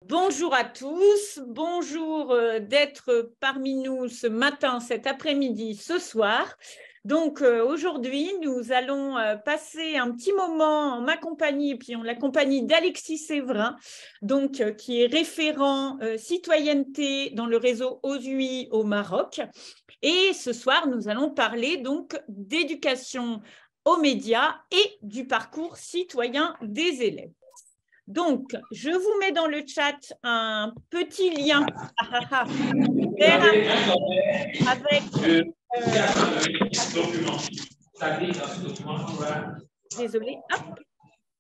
Bonjour à tous, bonjour d'être parmi nous ce matin, cet après-midi, ce soir. Donc aujourd'hui, nous allons passer un petit moment en ma compagnie, et puis en la compagnie d'Alexis Séverin, donc, qui est référent citoyenneté dans le réseau OSUI au Maroc. Et ce soir, nous allons parler donc d'éducation aux médias et du parcours citoyen des élèves. Donc, je vous mets dans le chat un petit lien désolé,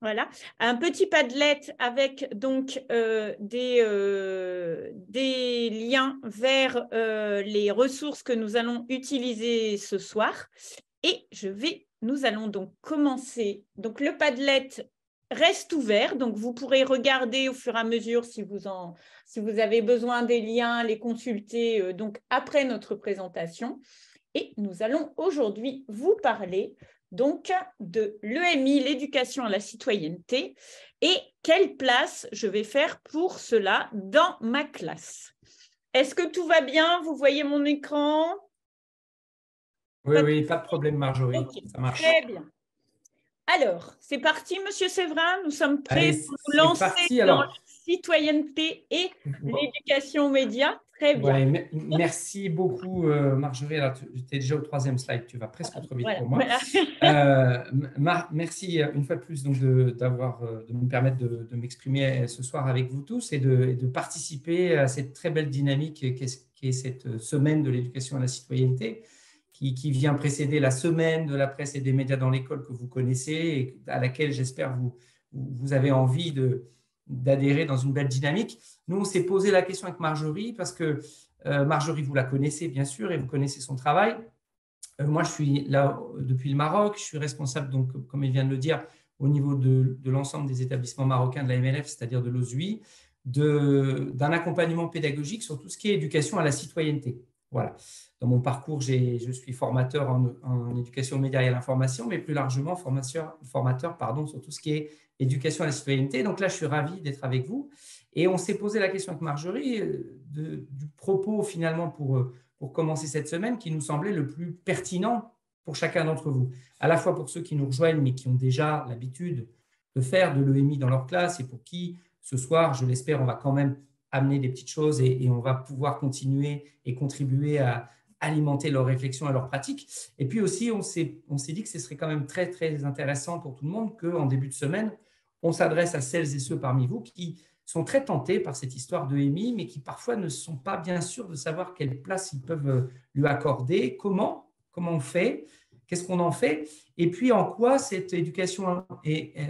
voilà, un petit Padlet avec donc des liens vers les ressources que nous allons utiliser ce soir. Et nous allons donc commencer. Donc, le Padlet reste ouvert, donc vous pourrez regarder au fur et à mesure si vous avez besoin des liens, les consulter donc après notre présentation. Et nous allons aujourd'hui vous parler donc de l'EMI, l'éducation à la citoyenneté, et quelle place je vais faire pour cela dans ma classe. Est-ce que tout va bien? Vous voyez mon écran? Oui, pas de problème, Marjorie. Okay, ça marche. Très bien. Alors, c'est parti, Monsieur Séverin. Nous sommes prêts pour nous lancer dans la citoyenneté et l'éducation aux médias. Très bien. Ouais, merci beaucoup, Marjorie. Alors, tu es déjà au 3e slide. Tu vas presque trop vite pour moi. Merci une fois de plus donc, de me permettre de m'exprimer ce soir avec vous tous et de participer à cette très belle dynamique qui est cette semaine de l'éducation à la citoyenneté, qui vient précéder la semaine de la presse et des médias dans l'école que vous connaissez et à laquelle j'espère vous avez envie d'adhérer dans une belle dynamique. Nous, on s'est posé la question avec Marjorie parce que Marjorie, vous la connaissez bien sûr et vous connaissez son travail. Moi, je suis là depuis le Maroc. Je suis responsable, donc, comme il vient de le dire, au niveau de l'ensemble des établissements marocains de la MLF, c'est-à-dire de l'OSUI, d'un accompagnement pédagogique sur tout ce qui est éducation à la citoyenneté. Voilà. Dans mon parcours, je suis formateur en éducation aux médias et à l'information, mais plus largement formateur sur tout ce qui est éducation à la citoyenneté. Donc là, je suis ravi d'être avec vous. Et on s'est posé la question avec Marjorie du propos finalement pour commencer cette semaine qui nous semblait le plus pertinent pour chacun d'entre vous. À la fois pour ceux qui nous rejoignent, mais qui ont déjà l'habitude de faire de l'EMI dans leur classe et pour qui, ce soir, je l'espère, on va quand même amener des petites choses et on va pouvoir continuer et contribuer à alimenter leur réflexion et leur pratique. Et puis aussi, on s'est dit que ce serait quand même très, très intéressant pour tout le monde qu'en début de semaine, on s'adresse à celles et ceux parmi vous qui sont très tentés par cette histoire de EMI, mais qui parfois ne sont pas bien sûrs de savoir quelle place ils peuvent lui accorder, comment on fait, qu'est-ce qu'on en fait, et puis en quoi cette éducation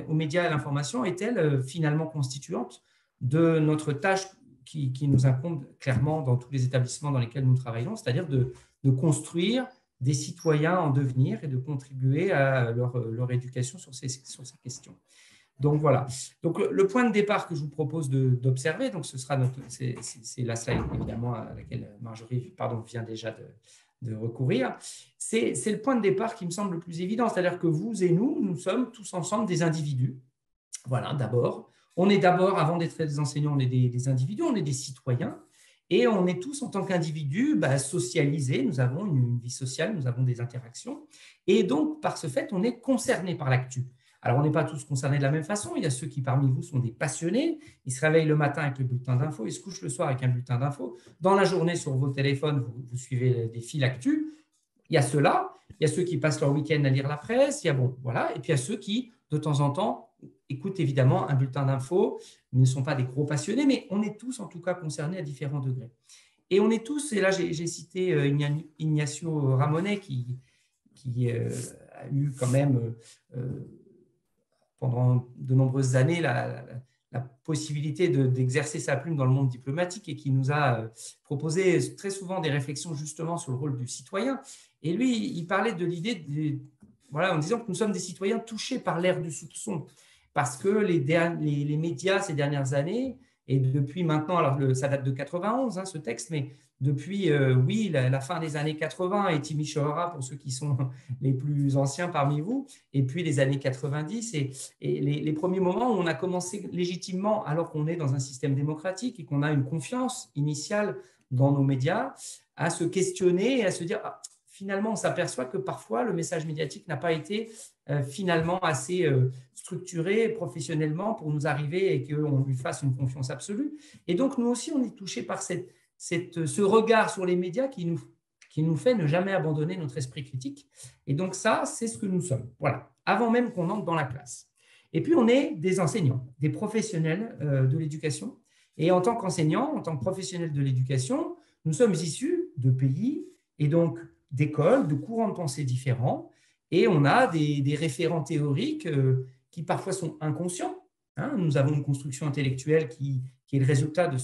aux médias et à l'information est-elle finalement constituante de notre tâche qui nous incombe clairement dans tous les établissements dans lesquels nous travaillons, c'est-à-dire de construire des citoyens en devenir et de contribuer à leur éducation sur ces questions. Donc voilà. Donc le point de départ que je vous propose d'observer, donc ce sera c'est la slide évidemment à laquelle Marjorie vient déjà de recourir. C'est le point de départ qui me semble le plus évident, c'est-à-dire que vous et nous sommes tous ensemble des individus. Voilà, d'abord. On est d'abord, avant d'être des enseignants, on est des individus, on est des citoyens. Et on est tous, en tant qu'individus, socialisés. Nous avons une vie sociale, nous avons des interactions. Et donc, par ce fait, on est concernés par l'actu. Alors, on n'est pas tous concernés de la même façon. Il y a ceux qui, parmi vous, sont des passionnés. Ils se réveillent le matin avec le bulletin d'info, ils se couchent le soir avec un bulletin d'info. Dans la journée, sur vos téléphones, vous suivez des fils actu. Il y a ceux-là. Il y a ceux qui passent leur week-end à lire la presse. Voilà. Et puis, il y a ceux qui, de temps en temps, écoutent évidemment un bulletin d'info, mais ne sont pas des gros passionnés, mais on est tous, en tout cas, concernés à différents degrés. Et on est tous, et là, j'ai cité Ignacio Ramonet, qui a eu quand même pendant de nombreuses années la possibilité d'exercer sa plume dans le monde diplomatique et qui nous a proposé très souvent des réflexions justement sur le rôle du citoyen. Et lui, il parlait de l'idée, en disant que nous sommes des citoyens touchés par l'ère du soupçon, parce que les médias ces dernières années, et depuis maintenant, alors ça date de 91, ce texte, mais depuis oui, la fin des années 80 et Timmy Shoara pour ceux qui sont les plus anciens parmi vous, et puis les années 90 et les premiers moments où on a commencé légitimement, alors qu'on est dans un système démocratique et qu'on a une confiance initiale dans nos médias, à se questionner et à se dire ah, finalement, on s'aperçoit que parfois le message médiatique n'a pas été finalement assez structuré professionnellement pour nous arriver et qu'on lui fasse une confiance absolue. Et donc, nous aussi, on est touché par ce regard sur les médias qui nous fait ne jamais abandonner notre esprit critique. Et donc, ça, c'est ce que nous sommes. Voilà, avant même qu'on entre dans la classe. Et puis, on est des enseignants, des professionnels de l'éducation. Et en tant qu'enseignants, en tant que professionnels de l'éducation, nous sommes issus de pays et donc d'écoles, de courants de pensée différents. Et on a des référents théoriques qui parfois sont inconscients. Hein. Nous avons une construction intellectuelle qui est le résultat de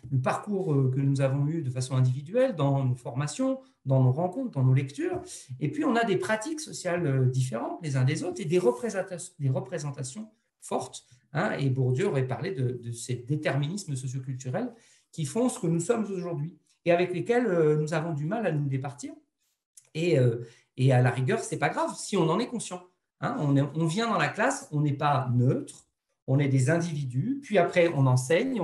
du parcours que nous avons eu de façon individuelle dans nos formations, dans nos rencontres, dans nos lectures. Et puis, on a des pratiques sociales différentes les uns des autres et des représentations fortes. Hein. Et Bourdieu aurait parlé de ces déterminismes socioculturels qui font ce que nous sommes aujourd'hui et avec lesquels nous avons du mal à nous départir. Et à la rigueur, ce n'est pas grave si on en est conscient. Hein. On vient dans la classe, on n'est pas neutre, on est des individus, puis après on enseigne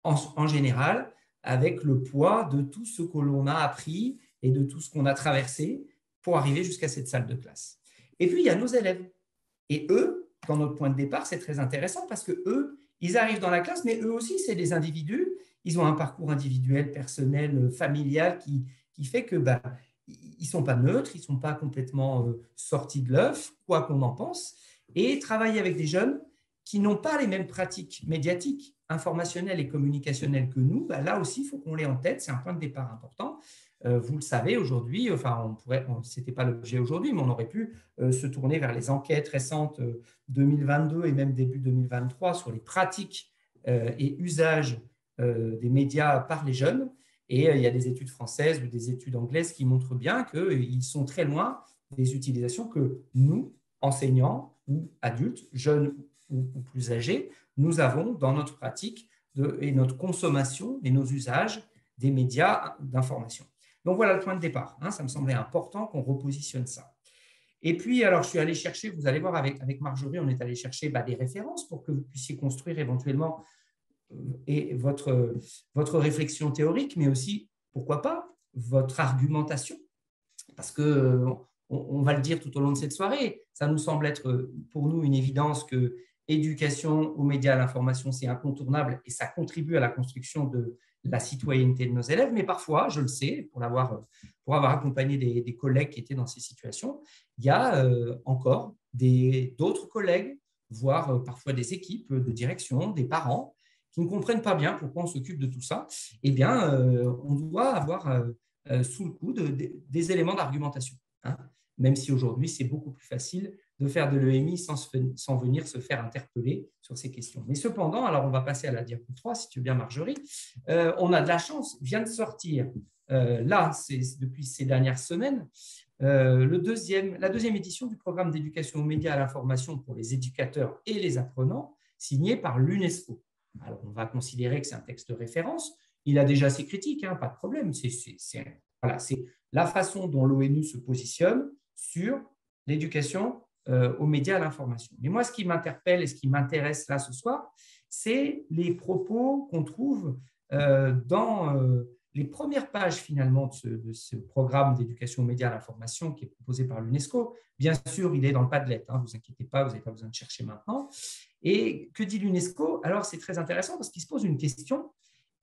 en général avec le poids de tout ce que l'on a appris et de tout ce qu'on a traversé pour arriver jusqu'à cette salle de classe. Et puis il y a nos élèves. Et eux, dans notre point de départ, c'est très intéressant parce que eux, ils arrivent dans la classe, mais eux aussi, c'est des individus. Ils ont un parcours individuel, personnel, familial qui fait que ils ne sont pas neutres, ils ne sont pas complètement sortis de l'œuf, quoi qu'on en pense, et travailler avec des jeunes qui n'ont pas les mêmes pratiques médiatiques, informationnelles et communicationnelles que nous, là aussi, il faut qu'on l'ait en tête, c'est un point de départ important. Vous le savez aujourd'hui, enfin, ce n'était pas l'objet aujourd'hui, mais on aurait pu se tourner vers les enquêtes récentes 2022 et même début 2023 sur les pratiques et usages des médias par les jeunes. Et il y a des études françaises ou des études anglaises qui montrent bien qu'ils sont très loin des utilisations que nous, enseignants ou adultes, jeunes ou plus âgés, nous avons dans notre pratique et notre consommation et nos usages des médias d'information. Donc voilà le point de départ. Hein, ça me semblait important qu'on repositionne ça. Et puis, alors, je suis allé chercher, vous allez voir avec Marjorie, on est allé chercher des références pour que vous puissiez construire éventuellement et votre réflexion théorique, mais aussi, pourquoi pas, votre argumentation. Parce que, on va le dire tout au long de cette soirée, ça nous semble être pour nous une évidence que éducation aux médias, à l'information, c'est incontournable et ça contribue à la construction de la citoyenneté de nos élèves. Mais parfois, je le sais, pour avoir accompagné des collègues qui étaient dans ces situations, il y a encore d'autres collègues, voire parfois des équipes de direction, des parents, qui ne comprennent pas bien pourquoi on s'occupe de tout ça. Eh bien, on doit avoir sous le coude des éléments d'argumentation. Hein, même si aujourd'hui, c'est beaucoup plus facile de faire de l'EMI sans venir se faire interpeller sur ces questions. Mais cependant, alors on va passer à la diapo 3, si tu veux bien, Marjorie. On a de la chance, vient de sortir, là, c'est depuis ces dernières semaines, la deuxième édition du programme d'éducation aux médias et à l'information pour les éducateurs et les apprenants, signé par l'UNESCO. Alors, on va considérer que c'est un texte de référence. Il a déjà ses critiques, hein, pas de problème. C'est la façon dont l'ONU se positionne sur l'éducation aux médias et à l'information. Mais moi, ce qui m'interpelle et ce qui m'intéresse là ce soir, c'est les propos qu'on trouve dans les premières pages finalement de ce programme d'éducation aux médias et à l'information qui est proposé par l'UNESCO. Bien sûr, il est dans le Padlet, hein, ne vous inquiétez pas, vous n'avez pas besoin de chercher maintenant. Et que dit l'UNESCO? Alors, c'est très intéressant parce qu'il se pose une question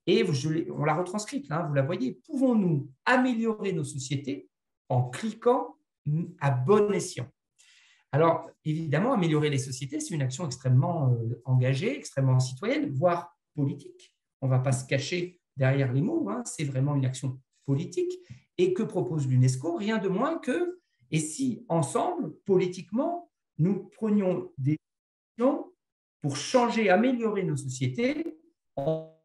et on l'a retranscrite, là, vous la voyez. Pouvons-nous améliorer nos sociétés en cliquant à bon escient? Alors, évidemment, améliorer les sociétés, c'est une action extrêmement engagée, extrêmement citoyenne, voire politique. On ne va pas se cacher derrière les mots, hein, c'est vraiment une action politique. Et que propose l'UNESCO? Rien de moins que, et si ensemble, politiquement, nous prenions des actions pour changer, améliorer nos sociétés en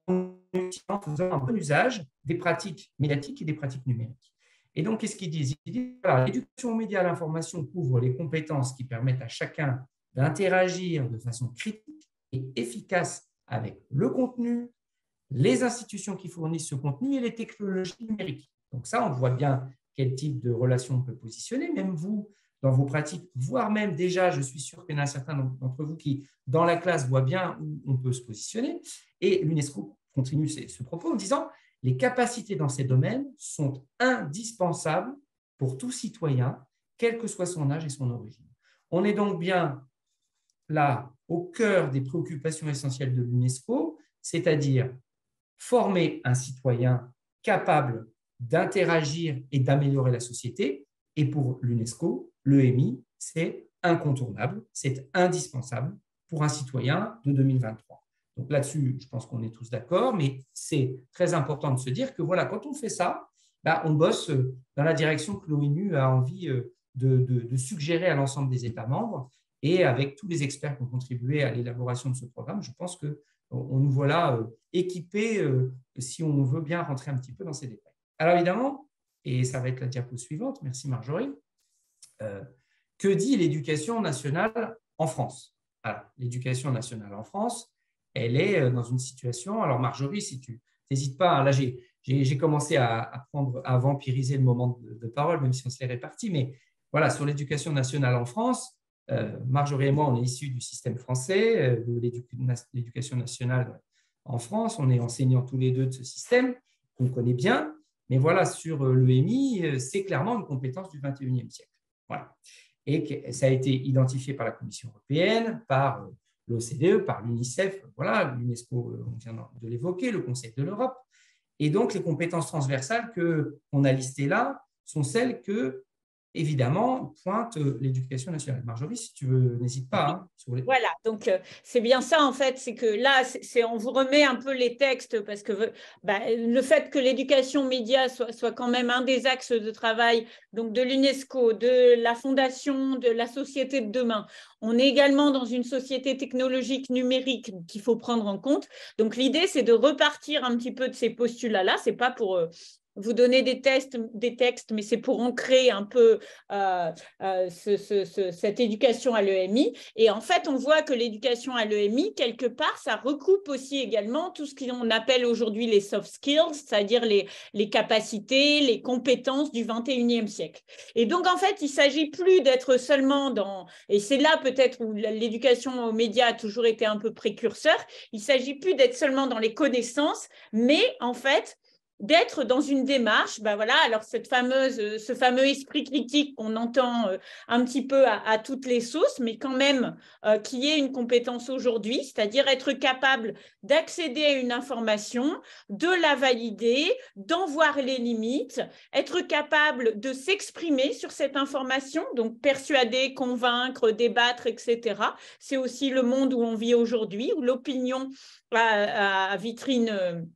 faisant un bon usage des pratiques médiatiques et des pratiques numériques. Et donc, qu'est-ce qu'ils disent? Ils disent voilà, l'éducation aux médias à l'information couvre les compétences qui permettent à chacun d'interagir de façon critique et efficace avec le contenu, les institutions qui fournissent ce contenu et les technologies numériques. Donc ça, on voit bien quel type de relation on peut positionner. Même vous, dans vos pratiques, voire même déjà, je suis sûr qu'il y en a certains d'entre vous qui, dans la classe, voient bien où on peut se positionner. Et l'UNESCO continue ce propos en disant « Les capacités dans ces domaines sont indispensables pour tout citoyen, quel que soit son âge et son origine. » On est donc bien là au cœur des préoccupations essentielles de l'UNESCO, c'est-à-dire former un citoyen capable d'interagir et d'améliorer la société. Et pour l'UNESCO, l'EMI, c'est incontournable, c'est indispensable pour un citoyen de 2023. Donc là-dessus, je pense qu'on est tous d'accord, mais c'est très important de se dire que voilà, quand on fait ça, on bosse dans la direction que l'ONU a envie de suggérer à l'ensemble des États membres. Et avec tous les experts qui ont contribué à l'élaboration de ce programme, je pense qu'on nous voilà équipés si on veut bien rentrer un petit peu dans ces détails. Alors évidemment, et ça va être la diapo suivante, merci Marjorie, que dit l'éducation nationale en France? Alors, l'éducation nationale en France, elle est dans une situation… Alors Marjorie, si tu n'hésites pas, là j'ai commencé à vampiriser le moment de parole, même si on se l'est réparti, mais voilà, sur l'éducation nationale en France, Marjorie et moi, on est issus du système français, de l'éducation nationale en France. On est enseignants tous les deux de ce système qu'on connaît bien. Mais voilà, sur l'EMI, c'est clairement une compétence du 21e siècle. Voilà. Et ça a été identifié par la Commission européenne, par l'OCDE, par l'UNICEF, voilà, l'UNESCO, on vient de l'évoquer, le Conseil de l'Europe. Et donc, les compétences transversales qu'on a listées là sont celles que, évidemment, pointe l'éducation nationale. Marjorie, si tu veux, n'hésite pas. Hein, sur les… Voilà, donc c'est bien ça en fait, c'est que là, on vous remet un peu les textes parce que le fait que l'éducation média soit quand même un des axes de travail donc de l'UNESCO, de la Fondation, de la société de demain. On est également dans une société technologique numérique qu'il faut prendre en compte. Donc l'idée, c'est de repartir un petit peu de ces postulats-là. C'est pas pour… vous donner des textes, mais c'est pour ancrer un peu cette éducation à l'EMI. Et en fait, on voit que l'éducation à l'EMI, quelque part, ça recoupe aussi également tout ce qu'on appelle aujourd'hui les soft skills, c'est-à-dire les capacités, les compétences du 21e siècle. Et donc, en fait, il ne s'agit plus d'être seulement dans… Et c'est là peut-être où l'éducation aux médias a toujours été un peu précurseur. Il ne s'agit plus d'être seulement dans les connaissances, mais en fait… d'être dans une démarche, voilà, alors ce fameux esprit critique qu'on entend un petit peu à toutes les sauces, mais quand même qui est une compétence aujourd'hui, c'est-à-dire être capable d'accéder à une information, de la valider, d'en voir les limites, être capable de s'exprimer sur cette information, donc persuader, convaincre, débattre, etc. C'est aussi le monde où on vit aujourd'hui, où l'opinion à vitrine…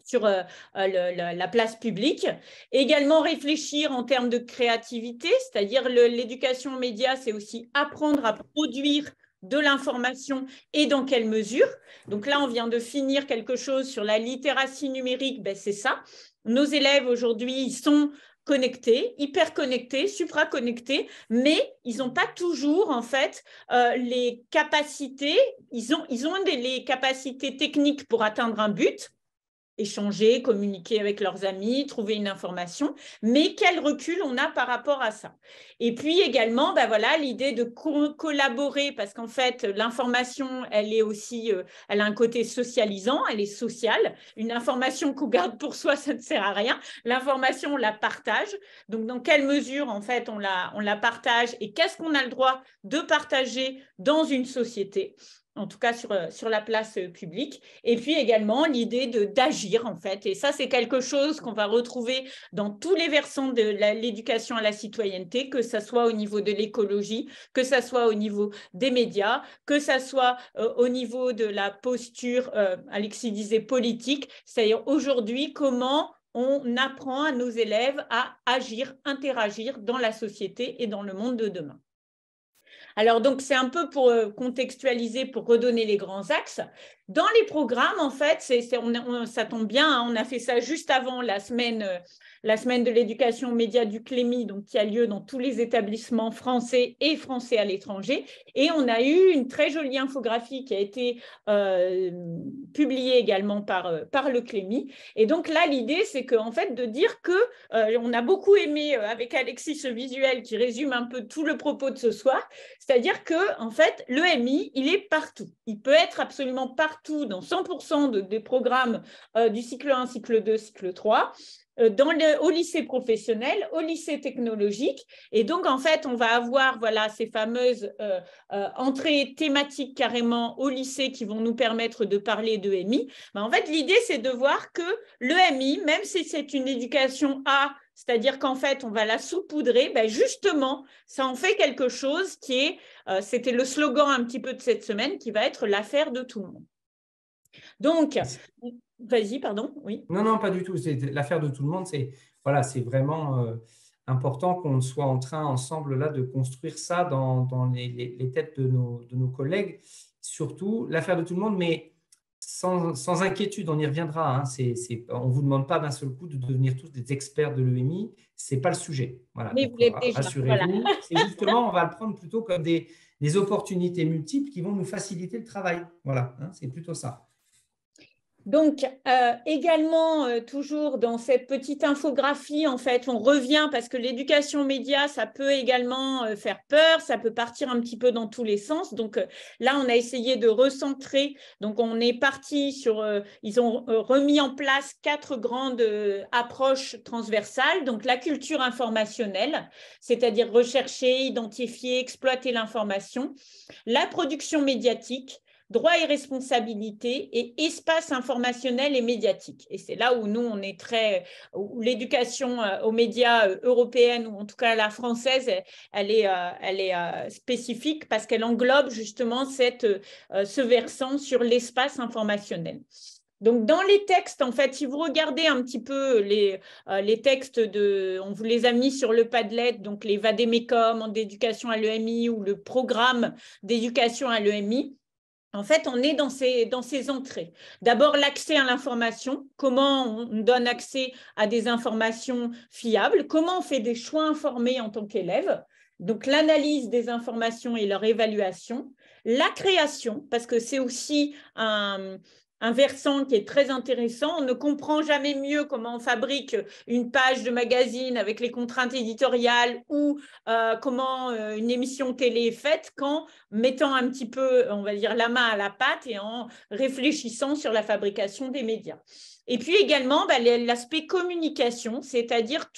sur la place publique. Également réfléchir en termes de créativité, c'est-à-dire l'éducation aux médias, c'est aussi apprendre à produire de l'information et dans quelle mesure. Donc là, on vient de finir quelque chose sur la littératie numérique, c'est ça. Nos élèves aujourd'hui, ils sont connectés, hyper connectés, supra-connectés, mais ils n'ont pas toujours en fait les capacités, ils ont les capacités techniques pour atteindre un but, échanger, communiquer avec leurs amis, trouver une information, mais quel recul on a par rapport à ça. Et puis également, voilà, l'idée de collaborer, parce qu'en fait, l'information, elle est aussi, elle a un côté socialisant, elle est sociale. Une information qu'on garde pour soi, ça ne sert à rien. L'information, on la partage. Donc, dans quelle mesure, en fait, on la partage et qu'est-ce qu'on a le droit de partager dans une société ? En tout cas sur la place publique. Et puis également l'idée d'agir, en fait. Et ça, c'est quelque chose qu'on va retrouver dans tous les versants de l'éducation à la citoyenneté, que ce soit au niveau de l'écologie, que ce soit au niveau des médias, que ce soit au niveau de la posture, Alexis disait politique, c'est-à-dire aujourd'hui, comment on apprend à nos élèves à agir, interagir dans la société et dans le monde de demain. Alors, donc, c'est un peu pour contextualiser, pour redonner les grands axes. Dans les programmes, en fait, ça tombe bien, hein, on a fait ça juste avant la semaine de l'éducation aux médias du Clémy, donc, qui a lieu dans tous les établissements français et français à l'étranger. Et on a eu une très jolie infographie qui a été publiée également par le Clémy. Et donc là, l'idée, c'est en fait, de dire que on a beaucoup aimé avec Alexis ce visuel qui résume un peu tout le propos de ce soir. C'est-à-dire que, en fait, l'EMI, il est partout. Il peut être absolument partout dans 100% des programmes du cycle 1, cycle 2, cycle 3, au lycée professionnel, au lycée technologique. Et donc, en fait, on va avoir ces fameuses entrées thématiques carrément au lycée qui vont nous permettre de parler d'EMI. En fait, l'idée, c'est de voir que l'EMI, même si c'est une éducation A, c'est-à-dire qu'en fait, on va la saupoudrer, justement, ça en fait quelque chose qui est, c'était le slogan un petit peu de cette semaine, qui va être l'affaire de tout le monde. Donc, vas-y, pardon, oui. Non, pas du tout. C'est l'affaire de tout le monde. C'est vraiment important qu'on soit en train ensemble là de construire ça dans les têtes de nos collègues. Surtout l'affaire de tout le monde, mais sans inquiétude, on y reviendra. Hein. On ne vous demande pas d'un seul coup de devenir tous des experts de l'EMI. Ce n'est pas le sujet. Voilà. Mais Donc, vous l'êtes déjà. rassurez-vous. Voilà. C'est justement, on va le prendre plutôt comme des opportunités multiples qui vont nous faciliter le travail. Voilà, hein, c'est plutôt ça. Donc, également, toujours dans cette petite infographie, en fait, on revient parce que l'éducation média, ça peut également faire peur, ça peut partir un petit peu dans tous les sens. Donc, là, on a essayé de recentrer. Donc, on est parti sur, ils ont remis en place 4 grandes approches transversales. Donc, la culture informationnelle, c'est-à-dire rechercher, identifier, exploiter l'information, la production médiatique, droit et responsabilité et espace informationnel et médiatique. Et c'est là où nous, on est où l'éducation aux médias européenne, ou en tout cas la française, elle est spécifique parce qu'elle englobe justement ce versant sur l'espace informationnel. Donc, dans les textes, en fait, si vous regardez un petit peu les textes, on vous les a mis sur le Padlet, donc les vadémécum d'éducation à l'EMI ou le programme d'éducation à l'EMI, en fait, on est dans ces entrées. D'abord, l'accès à l'information, comment on donne accès à des informations fiables, comment on fait des choix informés en tant qu'élève, donc l'analyse des informations et leur évaluation, la création, parce que c'est aussi un versant qui est très intéressant. On ne comprend jamais mieux comment on fabrique une page de magazine avec les contraintes éditoriales ou comment une émission télé est faite qu'en mettant un petit peu, on va dire, la main à la pâte et en réfléchissant sur la fabrication des médias. Et puis également, l'aspect communication, c'est-à-dire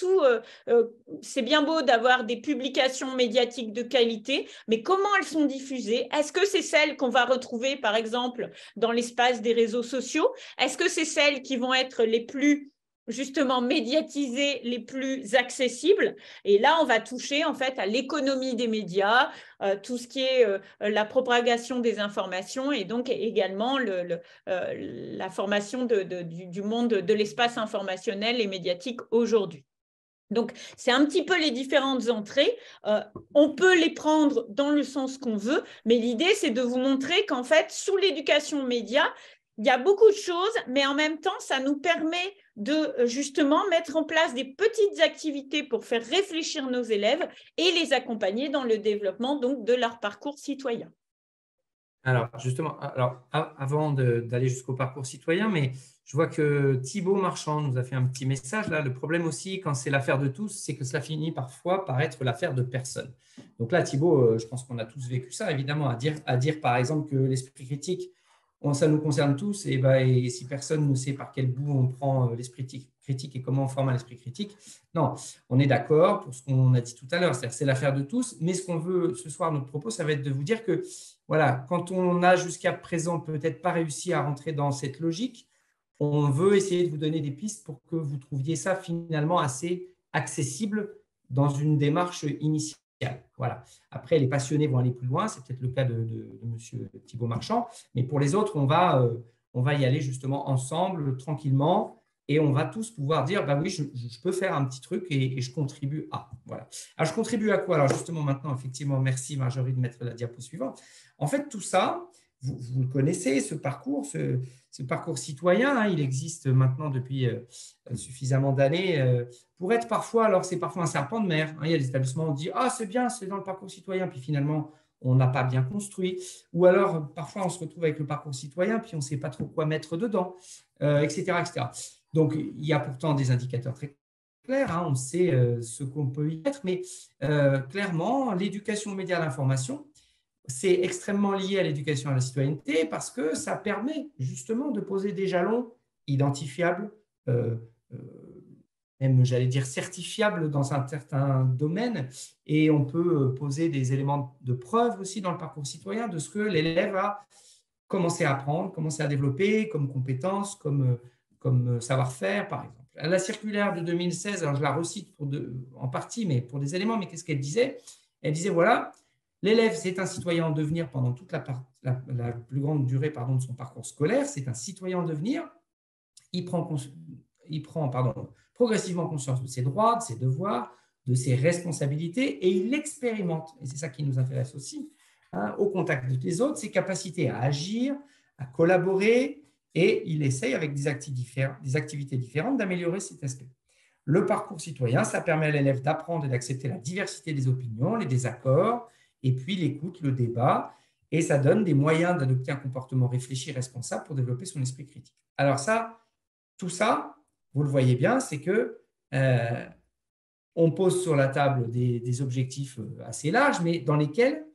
c'est bien beau d'avoir des publications médiatiques de qualité, mais comment elles sont diffusées? Est-ce que c'est celles qu'on va retrouver, par exemple, dans l'espace des réseaux sociaux? Est-ce que c'est celles qui vont être les plus justement médiatisées, les plus accessibles? Et là, on va toucher en fait à l'économie des médias, tout ce qui est la propagation des informations et donc également la formation du monde de l'espace informationnel et médiatique aujourd'hui. Donc, c'est un petit peu les différentes entrées. On peut les prendre dans le sens qu'on veut, mais l'idée, c'est de vous montrer qu'en fait, sous l'éducation média, il y a beaucoup de choses, mais en même temps, ça nous permet de justement mettre en place des petites activités pour faire réfléchir nos élèves et les accompagner dans le développement donc, de leur parcours citoyen. Alors, justement, avant d'aller jusqu'au parcours citoyen, mais je vois que Thibaut Marchand nous a fait un petit message là. Le problème aussi, quand c'est l'affaire de tous, c'est que cela finit parfois par être l'affaire de personne. Donc là, Thibaut, je pense qu'on a tous vécu ça, évidemment, à dire par exemple que l'esprit critique, ça nous concerne tous, et si personne ne sait par quel bout on prend l'esprit critique et comment on forme un esprit critique, non, on est d'accord pour ce qu'on a dit tout à l'heure, c'est-à-dire c'est l'affaire de tous, mais ce qu'on veut ce soir, notre propos, ça va être de vous dire que voilà, quand on n'a jusqu'à présent peut-être pas réussi à rentrer dans cette logique, on veut essayer de vous donner des pistes pour que vous trouviez ça finalement assez accessible dans une démarche initiale. Voilà. Après, les passionnés vont aller plus loin, c'est peut-être le cas de monsieur Thibaut Marchand, mais pour les autres, on va y aller justement ensemble, tranquillement, et on va tous pouvoir dire, bah oui, je peux faire un petit truc et je contribue à. Voilà. Alors, je contribue à quoi? Alors, justement, maintenant, effectivement, merci Marjorie de mettre la diapo suivante. En fait, tout ça, vous le connaissez, ce parcours, ce parcours citoyen, hein, il existe maintenant depuis suffisamment d'années pour être parfois, alors c'est parfois un serpent de mer. Hein, il y a des établissements où on dit, ah, c'est bien, c'est dans le parcours citoyen, puis finalement, on n'a pas bien construit. Ou alors, parfois, on se retrouve avec le parcours citoyen, puis on ne sait pas trop quoi mettre dedans, etc., etc. Donc, il y a pourtant des indicateurs très clairs, hein, on sait ce qu'on peut y mettre, mais clairement, l'éducation aux médias à l'information, c'est extrêmement lié à l'éducation à la citoyenneté parce que ça permet justement de poser des jalons identifiables, euh, euh, même j'allais dire certifiables dans un certain domaine, et on peut poser des éléments de preuve aussi dans le parcours citoyen de ce que l'élève a commencé à apprendre, commencé à développer comme compétences, comme savoir-faire, par exemple. La circulaire de 2016, alors je la recite en partie, mais pour des éléments, mais qu'est-ce qu'elle disait? Elle disait, voilà, l'élève, c'est un citoyen en devenir pendant toute la plus grande durée de son parcours scolaire, c'est un citoyen en devenir, il prend progressivement conscience de ses droits, de ses devoirs, de ses responsabilités, et il expérimente, et c'est ça qui nous intéresse aussi, hein, au contact des autres, ses capacités à agir, à collaborer, et il essaye avec des activités différentes d'améliorer cet aspect. Le parcours citoyen, ça permet à l'élève d'apprendre et d'accepter la diversité des opinions, les désaccords, et puis l'écoute, le débat, et ça donne des moyens d'adopter un comportement réfléchi et responsable pour développer son esprit critique. Alors ça, tout ça, vous le voyez bien, c'est que on pose sur la table des objectifs assez larges, mais dans lesquels,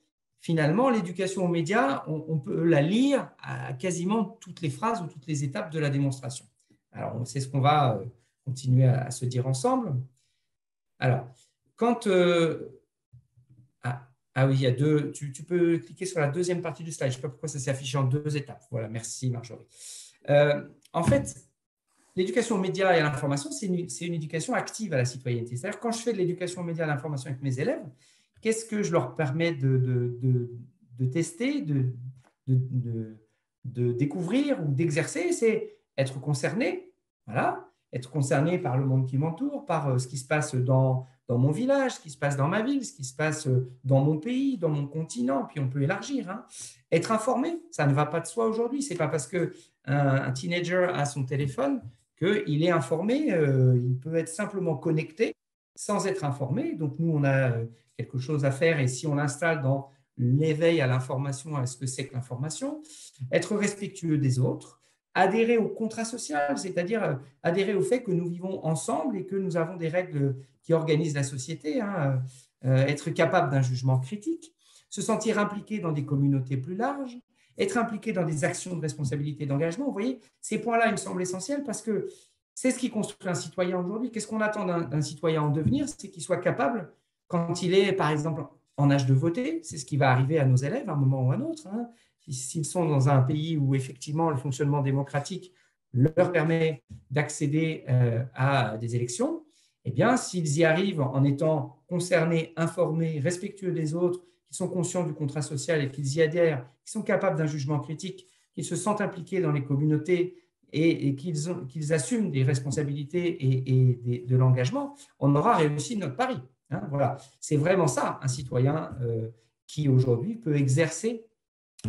finalement, l'éducation aux médias, on peut la lire à quasiment toutes les phrases ou toutes les étapes de la démonstration. Alors, c'est ce qu'on va continuer à se dire ensemble. Alors, quand… oui, il y a deux… Tu peux cliquer sur la deuxième partie du slide. Je ne sais pas pourquoi ça s'est affiché en deux étapes. Voilà, merci Marjorie. En fait, l'éducation aux médias et à l'information, c'est une éducation active à la citoyenneté. C'est-à-dire, quand je fais de l'éducation aux médias et à l'information avec mes élèves, qu'est-ce que je leur permets de tester, de découvrir ou d'exercer? C'est être concerné, voilà, être concerné par le monde qui m'entoure, par ce qui se passe dans mon village, ce qui se passe dans ma ville, ce qui se passe dans mon pays, dans mon continent, puis on peut élargir. Hein. Être informé, ça ne va pas de soi aujourd'hui. Ce n'est pas parce qu'un teenager a son téléphone qu'il est informé, il peut être simplement connecté sans être informé. Donc, nous, on a quelque chose à faire, et si on l'installe dans l'éveil à l'information, à ce que c'est que l'information, être respectueux des autres, adhérer au contrat social, c'est-à-dire adhérer au fait que nous vivons ensemble et que nous avons des règles qui organisent la société, hein, être capable d'un jugement critique, se sentir impliqué dans des communautés plus larges, être impliqué dans des actions de responsabilité et d'engagement. Vous voyez, ces points-là, ils me semblent essentiels parce que c'est ce qui construit un citoyen aujourd'hui. Qu'est-ce qu'on attend d'un citoyen en devenir? C'est qu'il soit capable, quand il est, par exemple, en âge de voter, c'est ce qui va arriver à nos élèves à un moment ou à un autre, hein. S'ils sont dans un pays où effectivement le fonctionnement démocratique leur permet d'accéder à des élections, eh bien, s'ils y arrivent en étant concernés, informés, respectueux des autres, qui sont conscients du contrat social et qu'ils y adhèrent, qui sont capables d'un jugement critique, qu'ils se sentent impliqués dans les communautés et qu'ils assument des responsabilités et de l'engagement, on aura réussi notre pari. Hein, voilà. C'est vraiment ça, un citoyen qui aujourd'hui peut exercer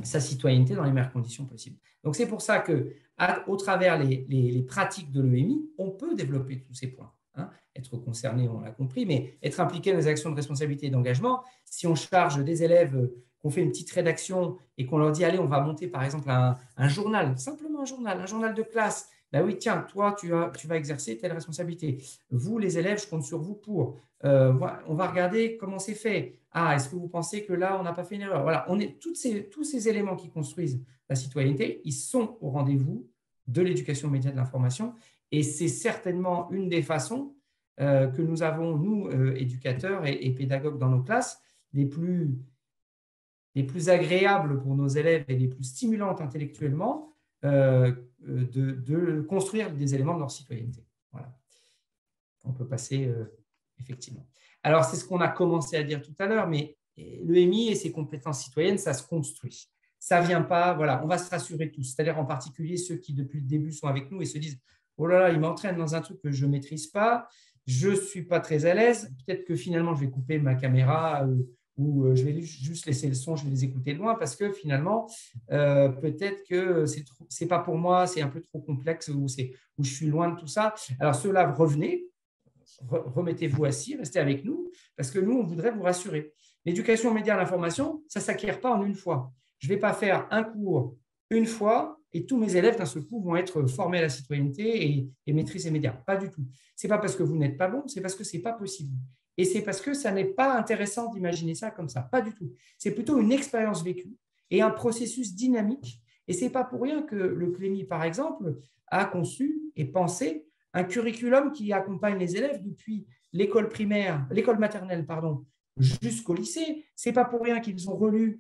sa citoyenneté dans les meilleures conditions possibles. Donc, c'est pour ça qu'au travers les pratiques de l'EMI, on peut développer tous ces points. Hein. Être concerné, on l'a compris, mais être impliqué dans les actions de responsabilité et d'engagement, si on charge des élèves, qu'on fait une petite rédaction et qu'on leur dit, allez, on va monter par exemple un journal, simplement un journal de classe. Ben oui, tiens, toi, tu vas exercer telle responsabilité. Vous, les élèves, je compte sur vous pour. On va regarder comment c'est fait. Ah, est-ce que vous pensez que là, on n'a pas fait une erreur? Voilà, tous ces éléments qui construisent la citoyenneté, ils sont au rendez-vous de l'éducation aux médias de l'information. Et c'est certainement une des façons que nous avons, nous, éducateurs et pédagogues dans nos classes, les plus agréables pour nos élèves et les plus stimulantes intellectuellement, de construire des éléments de leur citoyenneté. Voilà. On peut passer, effectivement. Alors, c'est ce qu'on a commencé à dire tout à l'heure, mais l'EMI et ses compétences citoyennes, ça se construit. Ça ne vient pas, voilà, on va se rassurer tous, c'est-à-dire en particulier ceux qui, depuis le début, sont avec nous et se disent oh là là, il m'entraîne dans un truc que je ne maîtrise pas, je ne suis pas très à l'aise, peut-être que finalement, je vais couper ma caméra ou je vais juste laisser le son, je vais les écouter de loin parce que finalement, peut-être que ce n'est pas pour moi, c'est un peu trop complexe ou je suis loin de tout ça. Alors, ceux-là, revenez, remettez-vous assis, restez avec nous parce que nous, on voudrait vous rassurer. L'éducation aux médias à l'information, ça ne s'acquiert pas en une fois. Je ne vais pas faire un cours une fois et tous mes élèves d'un seul coup vont être formés à la citoyenneté et maîtriser les médias. Pas du tout. Ce n'est pas parce que vous n'êtes pas bon, c'est parce que ce n'est pas possible. Et c'est parce que ça n'est pas intéressant d'imaginer ça comme ça. Pas du tout. C'est plutôt une expérience vécue et un processus dynamique. Et ce n'est pas pour rien que le CLEMI, par exemple, a conçu et pensé un curriculum qui accompagne les élèves depuis l'école primaire, l'école maternelle, pardon, jusqu'au lycée. Ce n'est pas pour rien qu'ils ont relu le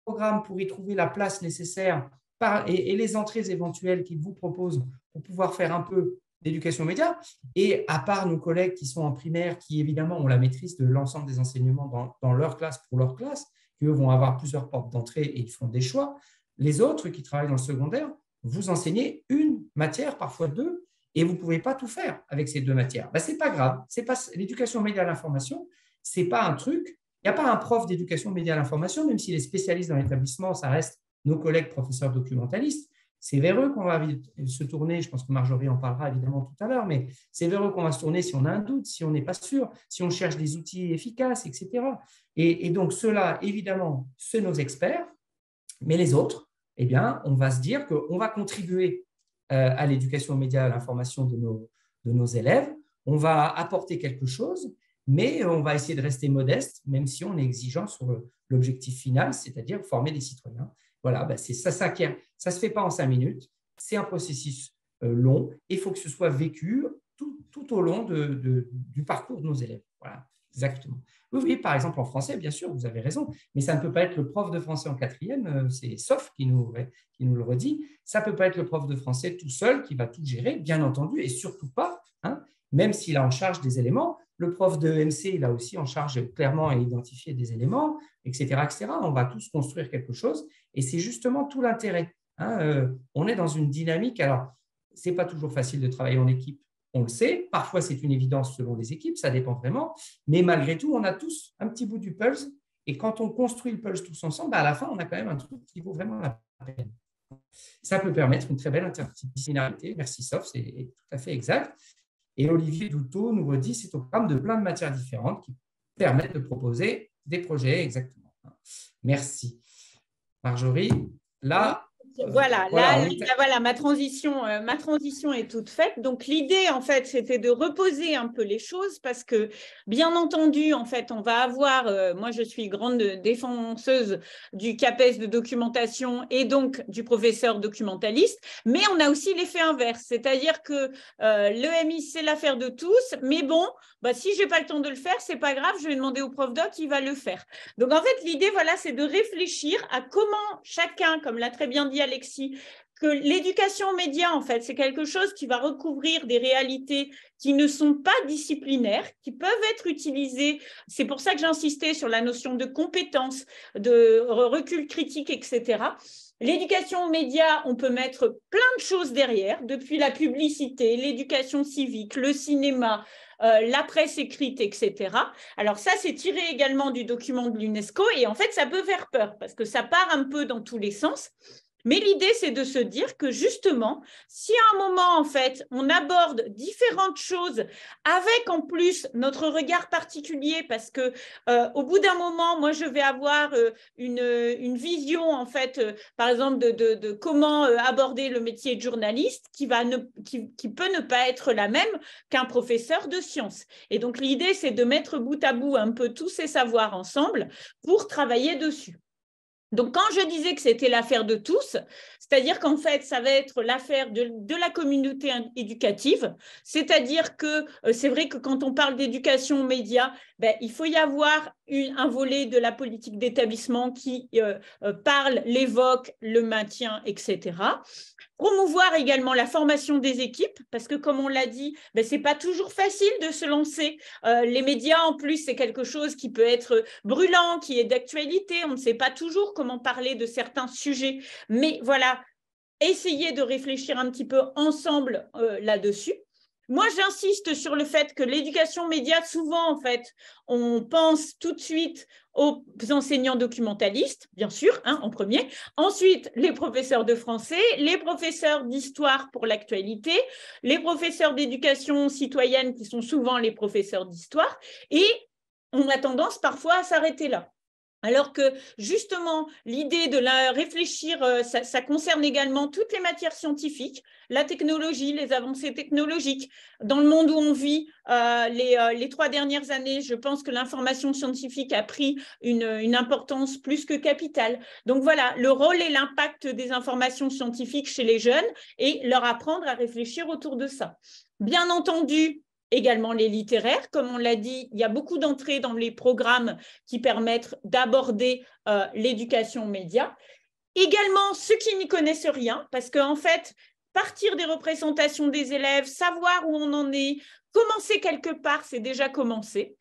programme pour y trouver la place nécessaire et les entrées éventuelles qu'ils vous proposent pour pouvoir faire un peu d'éducation aux médias. Et à part nos collègues qui sont en primaire, qui évidemment ont la maîtrise de l'ensemble des enseignements dans leur classe pour leur classe, qui eux vont avoir plusieurs portes d'entrée et ils font des choix, les autres qui travaillent dans le secondaire, vous enseignez une matière, parfois deux, et vous ne pouvez pas tout faire avec ces deux matières. Ben, ce n'est pas grave. L'éducation aux médias à l'information, ce n'est pas un truc. Il n'y a pas un prof d'éducation aux médias à l'information, même s'il est spécialiste dans l'établissement, ça reste nos collègues professeurs documentalistes. C'est vers eux qu'on va se tourner. Je pense que Marjorie en parlera évidemment tout à l'heure, mais c'est vers eux qu'on va se tourner si on a un doute, si on n'est pas sûr, si on cherche des outils efficaces, etc. Et donc, ceux-là, évidemment, c'est nos experts, mais les autres, eh bien, on va se dire qu'on va contribuer à l'éducation aux médias, à l'information de nos élèves. On va apporter quelque chose, mais on va essayer de rester modeste, même si on est exigeant sur l'objectif final, c'est-à-dire former des citoyens. Voilà, ben ça s'acquiert. Ça ne se fait pas en 5 minutes. C'est un processus long et il faut que ce soit vécu tout au long du parcours de nos élèves. Voilà, exactement. Oui, par exemple, en français, bien sûr, vous avez raison, mais ça ne peut pas être le prof de français en quatrième, c'est Sof qui nous le redit, ça ne peut pas être le prof de français tout seul qui va tout gérer, bien entendu, et surtout pas, hein, même s'il a en charge des éléments, le prof de MC, il a aussi en charge clairement à identifier des éléments, etc., etc. On va tous construire quelque chose, et c'est justement tout l'intérêt. Hein, on est dans une dynamique, alors, ce n'est pas toujours facile de travailler en équipe, on le sait, parfois c'est une évidence selon les équipes, ça dépend vraiment, mais malgré tout, on a tous un petit bout du puzzle, et quand on construit le puzzle tous ensemble, à la fin, on a quand même un truc qui vaut vraiment la peine. Ça peut permettre une très belle interdisciplinarité, merci Sof, c'est tout à fait exact. Et Olivier Douteau nous redit, c'est au programme de plein de matières différentes qui permettent de proposer des projets, exactement. Merci. Marjorie, là… Voilà, ma transition est toute faite. Donc, l'idée, en fait, c'était de reposer un peu les choses parce que, bien entendu, en fait, on va avoir, moi, je suis grande défenseuse du CAPES de documentation et donc du professeur documentaliste, mais on a aussi l'effet inverse, c'est-à-dire que l'EMI, c'est l'affaire de tous, mais bon, bah, si je n'ai pas le temps de le faire, ce n'est pas grave, je vais demander au prof doc, il va le faire. Donc, en fait, l'idée, voilà, c'est de réfléchir à comment chacun, comme l'a très bien dit Alexis, que l'éducation aux médias, en fait, c'est quelque chose qui va recouvrir des réalités qui ne sont pas disciplinaires, qui peuvent être utilisées. C'est pour ça que j'insistais sur la notion de compétence, de recul critique, etc. L'éducation aux médias, on peut mettre plein de choses derrière, depuis la publicité, l'éducation civique, le cinéma, la presse écrite, etc. Alors ça, c'est tiré également du document de l'UNESCO et en fait, ça peut faire peur parce que ça part un peu dans tous les sens. Mais l'idée, c'est de se dire que justement, si à un moment, en fait, on aborde différentes choses avec en plus notre regard particulier, parce que au bout d'un moment, moi, je vais avoir une vision, en fait, par exemple, de comment aborder le métier de journaliste qui peut ne pas être la même qu'un professeur de sciences. Et donc, l'idée, c'est de mettre bout à bout un peu tous ces savoirs ensemble pour travailler dessus. Donc, quand je disais que c'était l'affaire de tous, c'est-à-dire qu'en fait, ça va être l'affaire de la communauté éducative, c'est-à-dire que c'est vrai que quand on parle d'éducation aux médias, ben, il faut y avoir un volet de la politique d'établissement qui parle, l'évoque, le maintient, etc. Promouvoir également la formation des équipes, parce que comme on l'a dit, ben, ce n'est pas toujours facile de se lancer. Les médias, en plus, c'est quelque chose qui peut être brûlant, qui est d'actualité. On ne sait pas toujours comment parler de certains sujets. Mais voilà, essayer de réfléchir un petit peu ensemble là-dessus. Moi, j'insiste sur le fait que l'éducation média, souvent, en fait, on pense tout de suite aux enseignants documentalistes, bien sûr, hein, en premier. Ensuite, les professeurs de français, les professeurs d'histoire pour l'actualité, les professeurs d'éducation citoyenne qui sont souvent les professeurs d'histoire. Et on a tendance parfois à s'arrêter là. Alors que justement, l'idée de la réfléchir, ça concerne également toutes les matières scientifiques, la technologie, les avancées technologiques. Dans le monde où on vit, les 3 dernières années, je pense que l'information scientifique a pris une importance plus que capitale. Donc voilà, le rôle et l'impact des informations scientifiques chez les jeunes et leur apprendre à réfléchir autour de ça. Bien entendu, également les littéraires. Comme on l'a dit, il y a beaucoup d'entrées dans les programmes qui permettent d'aborder l'éducation aux médias. Également, ceux qui n'y connaissent rien, parce qu'en fait, partir des représentations des élèves, savoir où on en est, commencer quelque part, c'est déjà commencer.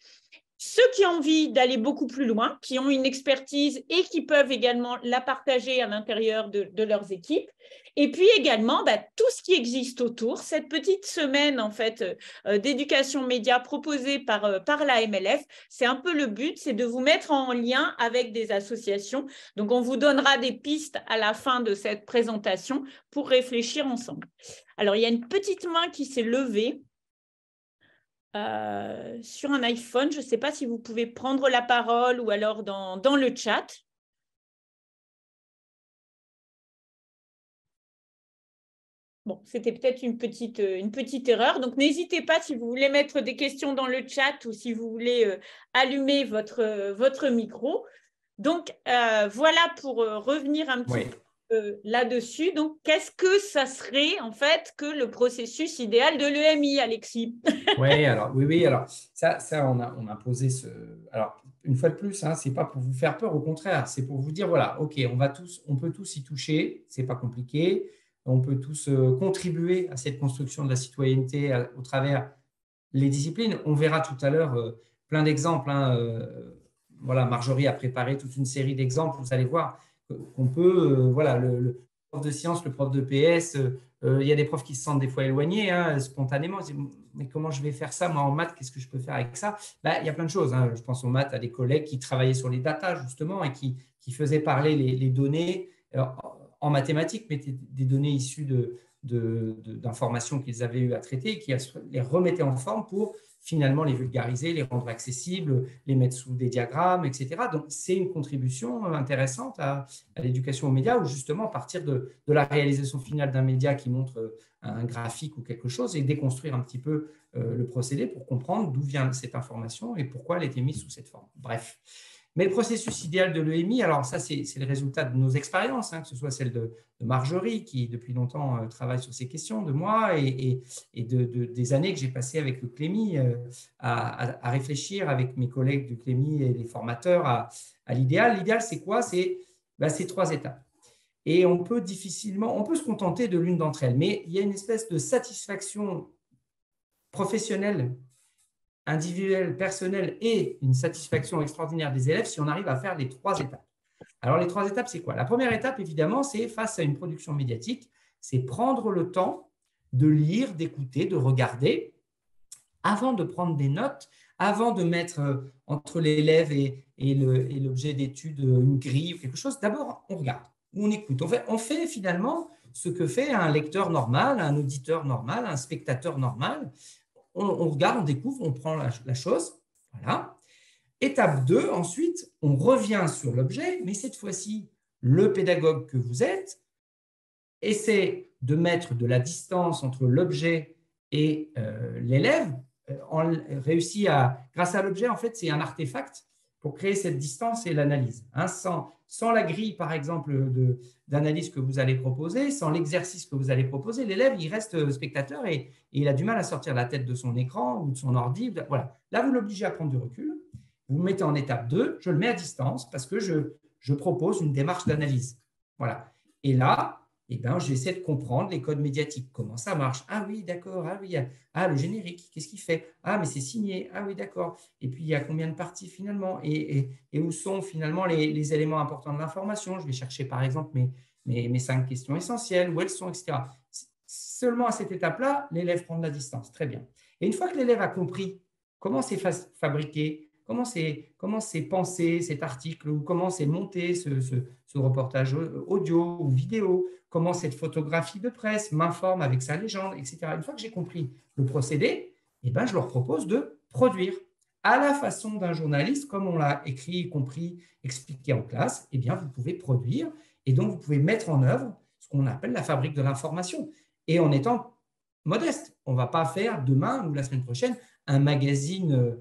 Ceux qui ont envie d'aller beaucoup plus loin, qui ont une expertise et qui peuvent également la partager à l'intérieur de leurs équipes. Et puis également, tout ce qui existe autour, cette petite semaine en fait d'éducation média proposée par la MLF, c'est un peu le but, c'est de vous mettre en lien avec des associations. Donc, on vous donnera des pistes à la fin de cette présentation pour réfléchir ensemble. Alors, il y a une petite main qui s'est levée. Sur un iPhone. Je ne sais pas si vous pouvez prendre la parole ou alors dans le chat. Bon, c'était peut-être une petite erreur. Donc, n'hésitez pas si vous voulez mettre des questions dans le chat ou si vous voulez allumer votre micro. Donc, voilà pour revenir un petit peu là-dessus. Donc, qu'est-ce que ça serait en fait que le processus idéal de l'EMI, Alexis? Oui, alors ça on a posé ce. Alors, une fois de plus, hein, ce n'est pas pour vous faire peur, au contraire, c'est pour vous dire voilà, ok, on peut tous y toucher, ce n'est pas compliqué, on peut tous contribuer à cette construction de la citoyenneté au travers les disciplines. On verra tout à l'heure plein d'exemples. Hein, voilà, Marjorie a préparé toute une série d'exemples. Vous allez voir qu'on peut, voilà, le prof de sciences, le prof de PS, il y a des profs qui se sentent des fois éloignés, hein, spontanément. Ils disent, mais comment je vais faire ça, moi, en maths, qu'est-ce que je peux faire avec ça? Il y a plein de choses. Hein. Je pense en maths à des collègues qui travaillaient sur les datas, justement, et qui faisaient parler les données en mathématiques, mais des données issues d'informations qu'ils avaient eu à traiter, qui les remettaient en forme pour finalement les vulgariser, les rendre accessibles, les mettre sous des diagrammes, etc. Donc, c'est une contribution intéressante à l'éducation aux médias, où justement, à partir de la réalisation finale d'un média qui montre un graphique ou quelque chose, et déconstruire un petit peu le procédé pour comprendre d'où vient cette information et pourquoi elle a été mise sous cette forme. Bref. Mais le processus idéal de l'EMI, alors ça, c'est le résultat de nos expériences, hein, que ce soit celle de Marjorie, qui depuis longtemps travaille sur ces questions, de moi, et des années que j'ai passées avec le Clémy à réfléchir avec mes collègues du Clémy et les formateurs à l'idéal. L'idéal, c'est quoi? C'est 3 étapes. Et on peut se contenter de l'une d'entre elles, mais il y a une espèce de satisfaction professionnelle, individuelle, personnelle et une satisfaction extraordinaire des élèves si on arrive à faire les 3 étapes. Alors, les 3 étapes, c'est quoi? La première étape, évidemment, c'est face à une production médiatique, c'est prendre le temps de lire, d'écouter, de regarder avant de prendre des notes, avant de mettre entre l'élève et l'objet d'étude une grille ou quelque chose. D'abord, on regarde, on écoute. On fait finalement ce que fait un lecteur normal, un auditeur normal, un spectateur normal. On regarde, on découvre, on prend la chose. Voilà. Étape 2, ensuite, on revient sur l'objet, mais cette fois-ci, le pédagogue que vous êtes essaie de mettre de la distance entre l'objet et l'élève. Réussit grâce à l'objet, en fait, c'est un artefact pour créer cette distance et l'analyse. Hein, sans la grille, par exemple, d'analyse que vous allez proposer, sans l'exercice que vous allez proposer, l'élève, il reste spectateur et il a du mal à sortir la tête de son écran ou de son ordi. Voilà. Là, vous l'obligez à prendre du recul. Vous me mettez en étape 2, je le mets à distance parce que je propose une démarche d'analyse. Voilà. Et là, j'essaie de comprendre les codes médiatiques. Comment ça marche? Ah oui, d'accord. Ah oui, le générique, qu'est-ce qu'il fait? Ah, mais c'est signé. Ah oui, d'accord. Et puis, il y a combien de parties finalement? Et où sont finalement les éléments importants de l'information? Je vais chercher par exemple mes 5 questions essentielles, où elles sont, etc. Seulement à cette étape-là, l'élève prend de la distance. Très bien. Et une fois que l'élève a compris comment c'est fabriqué, comment c'est pensé cet article, ou comment c'est monté ce reportage audio ou vidéo, comment cette photographie de presse m'informe avec sa légende, etc. Une fois que j'ai compris le procédé, eh ben, je leur propose de produire à la façon d'un journaliste, comme on l'a écrit, compris, expliqué en classe. Eh bien, vous pouvez produire et donc vous pouvez mettre en œuvre ce qu'on appelle la fabrique de l'information. Et en étant modeste, on ne va pas faire demain ou la semaine prochaine un magazine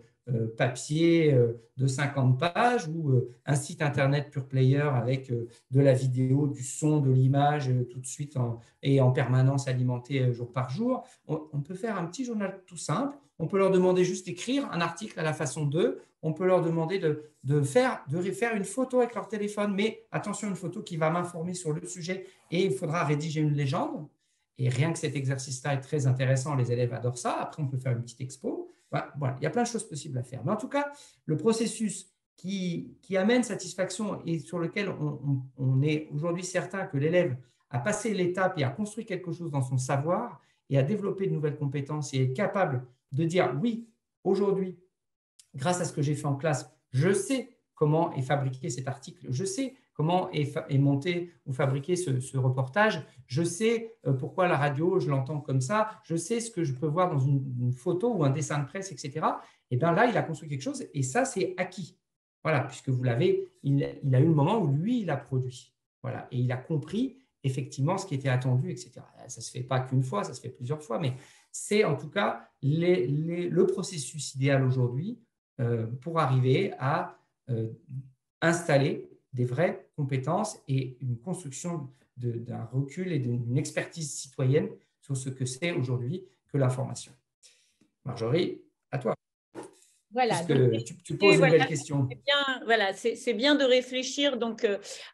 papier de 50 pages ou un site internet pure player avec de la vidéo, du son, de l'image tout de suite et en permanence alimenté jour par jour. On peut faire un petit journal tout simple. On peut leur demander juste d'écrire un article à la façon d'eux. On peut leur demander de faire une photo avec leur téléphone, mais attention, une photo qui va m'informer sur le sujet et il faudra rédiger une légende. Et rien que cet exercice-là est très intéressant, les élèves adorent ça. Après, on peut faire une petite expo. Voilà, il y a plein de choses possibles à faire. Mais en tout cas, le processus qui amène satisfaction et sur lequel on est aujourd'hui certain que l'élève a passé l'étape et a construit quelque chose dans son savoir et a développé de nouvelles compétences et est capable de dire oui, aujourd'hui, grâce à ce que j'ai fait en classe, je sais comment est fabriqué cet article, je sais comment est monté ou fabriqué ce reportage, je sais pourquoi la radio, je l'entends comme ça, je sais ce que je peux voir dans une photo ou un dessin de presse, etc. Et bien là, il a construit quelque chose et ça, c'est acquis. Voilà, puisque vous l'avez, il a eu le moment où lui, il a produit. Voilà, et il a compris effectivement ce qui était attendu, etc. Ça ne se fait pas qu'une fois, ça se fait plusieurs fois, mais c'est en tout cas le processus idéal aujourd'hui pour arriver à installer des vraies compétences et une construction d'un recul et d'une expertise citoyenne sur ce que c'est aujourd'hui que l'information. Marjorie, à toi. Voilà, donc, puisque tu poses une voilà, belle question. C'est bien de réfléchir. Donc,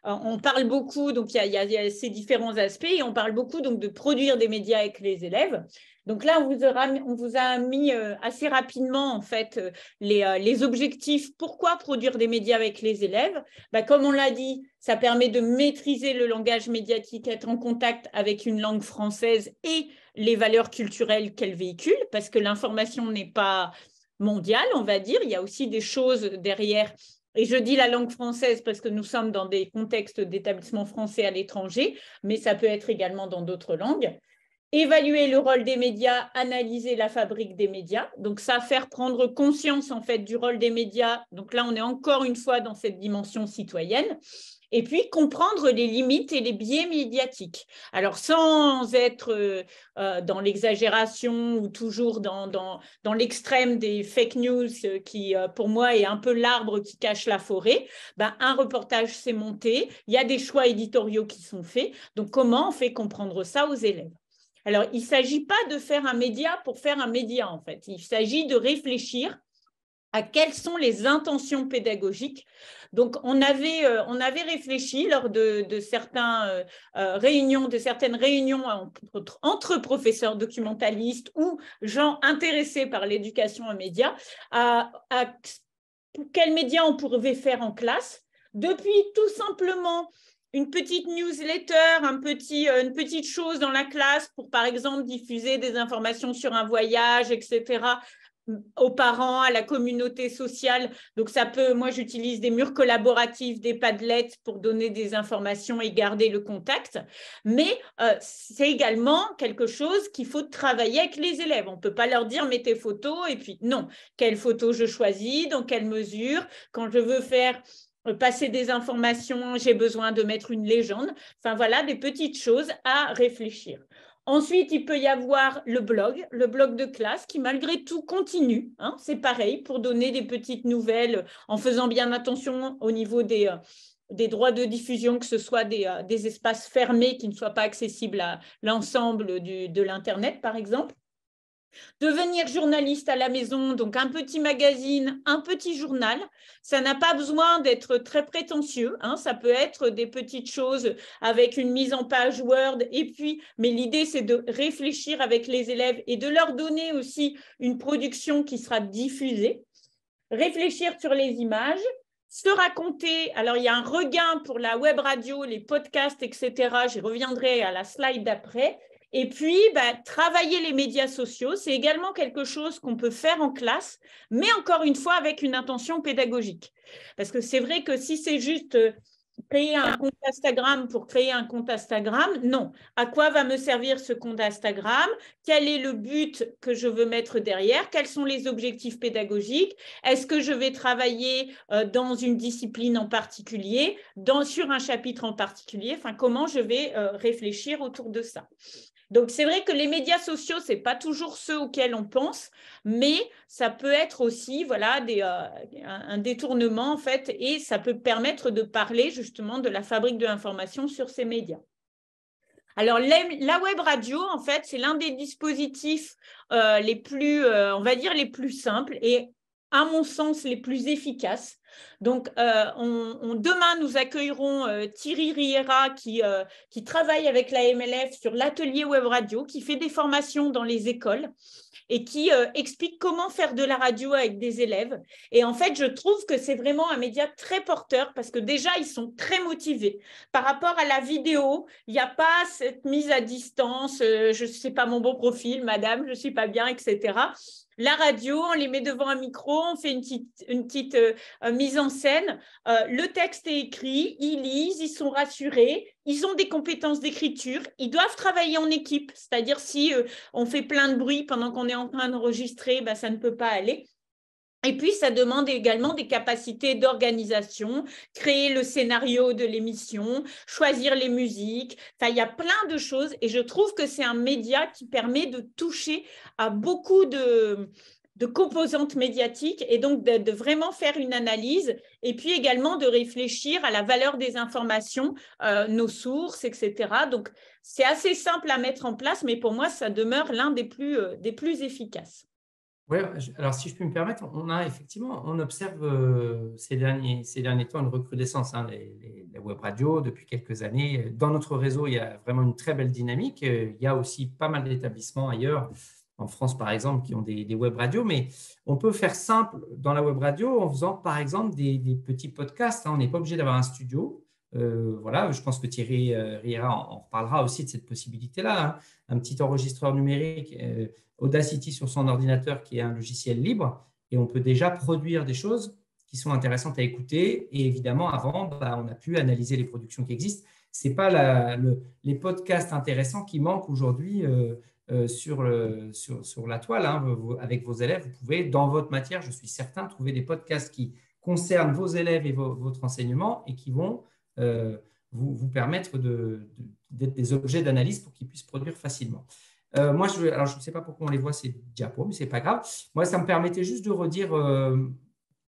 on parle beaucoup, donc il y a ces différents aspects, et on parle beaucoup donc de produire des médias avec les élèves. Donc là, on vous a mis assez rapidement en fait les objectifs. Pourquoi produire des médias avec les élèves? Comme on l'a dit, ça permet de maîtriser le langage médiatique, être en contact avec une langue française et les valeurs culturelles qu'elle véhicule, parce que l'information n'est pas mondiale, on va dire. Il y a aussi des choses derrière. Et je dis la langue française parce que nous sommes dans des contextes d'établissements français à l'étranger, mais ça peut être également dans d'autres langues. Évaluer le rôle des médias, analyser la fabrique des médias. Donc ça, faire prendre conscience en fait du rôle des médias. Donc là, on est encore une fois dans cette dimension citoyenne. Et puis, comprendre les limites et les biais médiatiques. Alors, sans être dans l'exagération ou toujours dans l'extrême des fake news qui, pour moi, est un peu l'arbre qui cache la forêt, un reportage s'est monté, il y a des choix éditoriaux qui sont faits. Donc, comment on fait comprendre ça aux élèves? Alors, il ne s'agit pas de faire un média pour faire un média, en fait. Il s'agit de réfléchir à quelles sont les intentions pédagogiques. Donc, on avait réfléchi lors de certaines réunions entre professeurs documentalistes ou gens intéressés par l'éducation aux médias à quels médias on pourrait faire en classe. Depuis tout simplement une petite newsletter, une petite chose dans la classe pour, par exemple, diffuser des informations sur un voyage, etc., aux parents, à la communauté sociale. Donc, moi, j'utilise des murs collaboratifs, des Padlet pour donner des informations et garder le contact. Mais c'est également quelque chose qu'il faut travailler avec les élèves. On ne peut pas leur dire, mets tes photos, et puis non. Quelle photo je choisis, dans quelle mesure, quand je veux faire passer des informations, j'ai besoin de mettre une légende. Enfin, voilà, des petites choses à réfléchir. Ensuite, il peut y avoir le blog de classe qui malgré tout continue. Hein, c'est pareil pour donner des petites nouvelles en faisant bien attention au niveau des droits de diffusion, que ce soit des espaces fermés qui ne soient pas accessibles à l'ensemble de l'Internet, par exemple. Devenir journaliste à la maison, donc un petit magazine, un petit journal, ça n'a pas besoin d'être très prétentieux, hein, ça peut être des petites choses avec une mise en page Word, mais l'idée c'est de réfléchir avec les élèves et de leur donner aussi une production qui sera diffusée. Réfléchir sur les images, se raconter. Alors, il y a un regain pour la web radio, les podcasts, etc. J'y reviendrai à la slide d'après. Et puis, travailler les médias sociaux, c'est également quelque chose qu'on peut faire en classe, mais encore une fois avec une intention pédagogique. Parce que c'est vrai que si c'est juste créer un compte Instagram pour créer un compte Instagram, non. À quoi va me servir ce compte Instagram? Quel est le but que je veux mettre derrière? Quels sont les objectifs pédagogiques? Est-ce que je vais travailler dans une discipline en particulier, sur un chapitre en particulier? Enfin, comment je vais réfléchir autour de ça? Donc, c'est vrai que les médias sociaux, ce n'est pas toujours ceux auxquels on pense, mais ça peut être aussi voilà, un détournement, en fait, et ça peut permettre de parler justement de la fabrique de l'information sur ces médias. Alors, la web radio, en fait, c'est l'un des dispositifs les plus, on va dire, les plus simples et, à mon sens, les plus efficaces. Donc, demain, nous accueillerons Thierry Riera qui travaille avec la MLF sur l'atelier web radio, qui fait des formations dans les écoles et qui explique comment faire de la radio avec des élèves. Et en fait, je trouve que c'est vraiment un média très porteur parce que déjà, ils sont très motivés. Par rapport à la vidéo, il n'y a pas cette mise à distance, je ne sais pas mon beau profil, madame, je ne suis pas bien, etc. La radio, on les met devant un micro, on fait une petite mise en scène. Le texte est écrit, ils lisent, ils sont rassurés, ils ont des compétences d'écriture, ils doivent travailler en équipe, c'est-à-dire si on fait plein de bruit pendant qu'on est en train d'enregistrer, ça ne peut pas aller. Et puis, ça demande également des capacités d'organisation, créer le scénario de l'émission, choisir les musiques. Enfin, il y a plein de choses et je trouve que c'est un média qui permet de toucher à beaucoup de composantes médiatiques et donc de vraiment faire une analyse et puis également de réfléchir à la valeur des informations, nos sources, etc. Donc, c'est assez simple à mettre en place, mais pour moi, ça demeure l'un des plus efficaces. Oui, alors si je peux me permettre, on observe ces derniers temps une recrudescence, hein, les web radios depuis quelques années. Dans notre réseau, il y a vraiment une très belle dynamique. Il y a aussi pas mal d'établissements ailleurs, en France par exemple, qui ont des web radios, mais on peut faire simple dans la web radio en faisant par exemple des petits podcasts, hein. On n'est pas obligé d'avoir un studio. Voilà, je pense que Thierry Riera en reparlera aussi de cette possibilité-là, hein. Un petit enregistreur numérique, Audacity sur son ordinateur, qui est un logiciel libre, et on peut déjà produire des choses qui sont intéressantes à écouter. Et évidemment, avant, on a pu analyser les productions qui existent. Ce n'est pas les podcasts intéressants qui manquent aujourd'hui sur la toile, hein. Avec vos élèves, vous pouvez, dans votre matière, je suis certain, trouver des podcasts qui concernent vos élèves et votre enseignement et qui vont vous permettre d'être des objets d'analyse pour qu'ils puissent produire facilement. Moi, je ne sais pas pourquoi on les voit ces diapos, mais ce n'est pas grave. Moi, ça me permettait juste de redire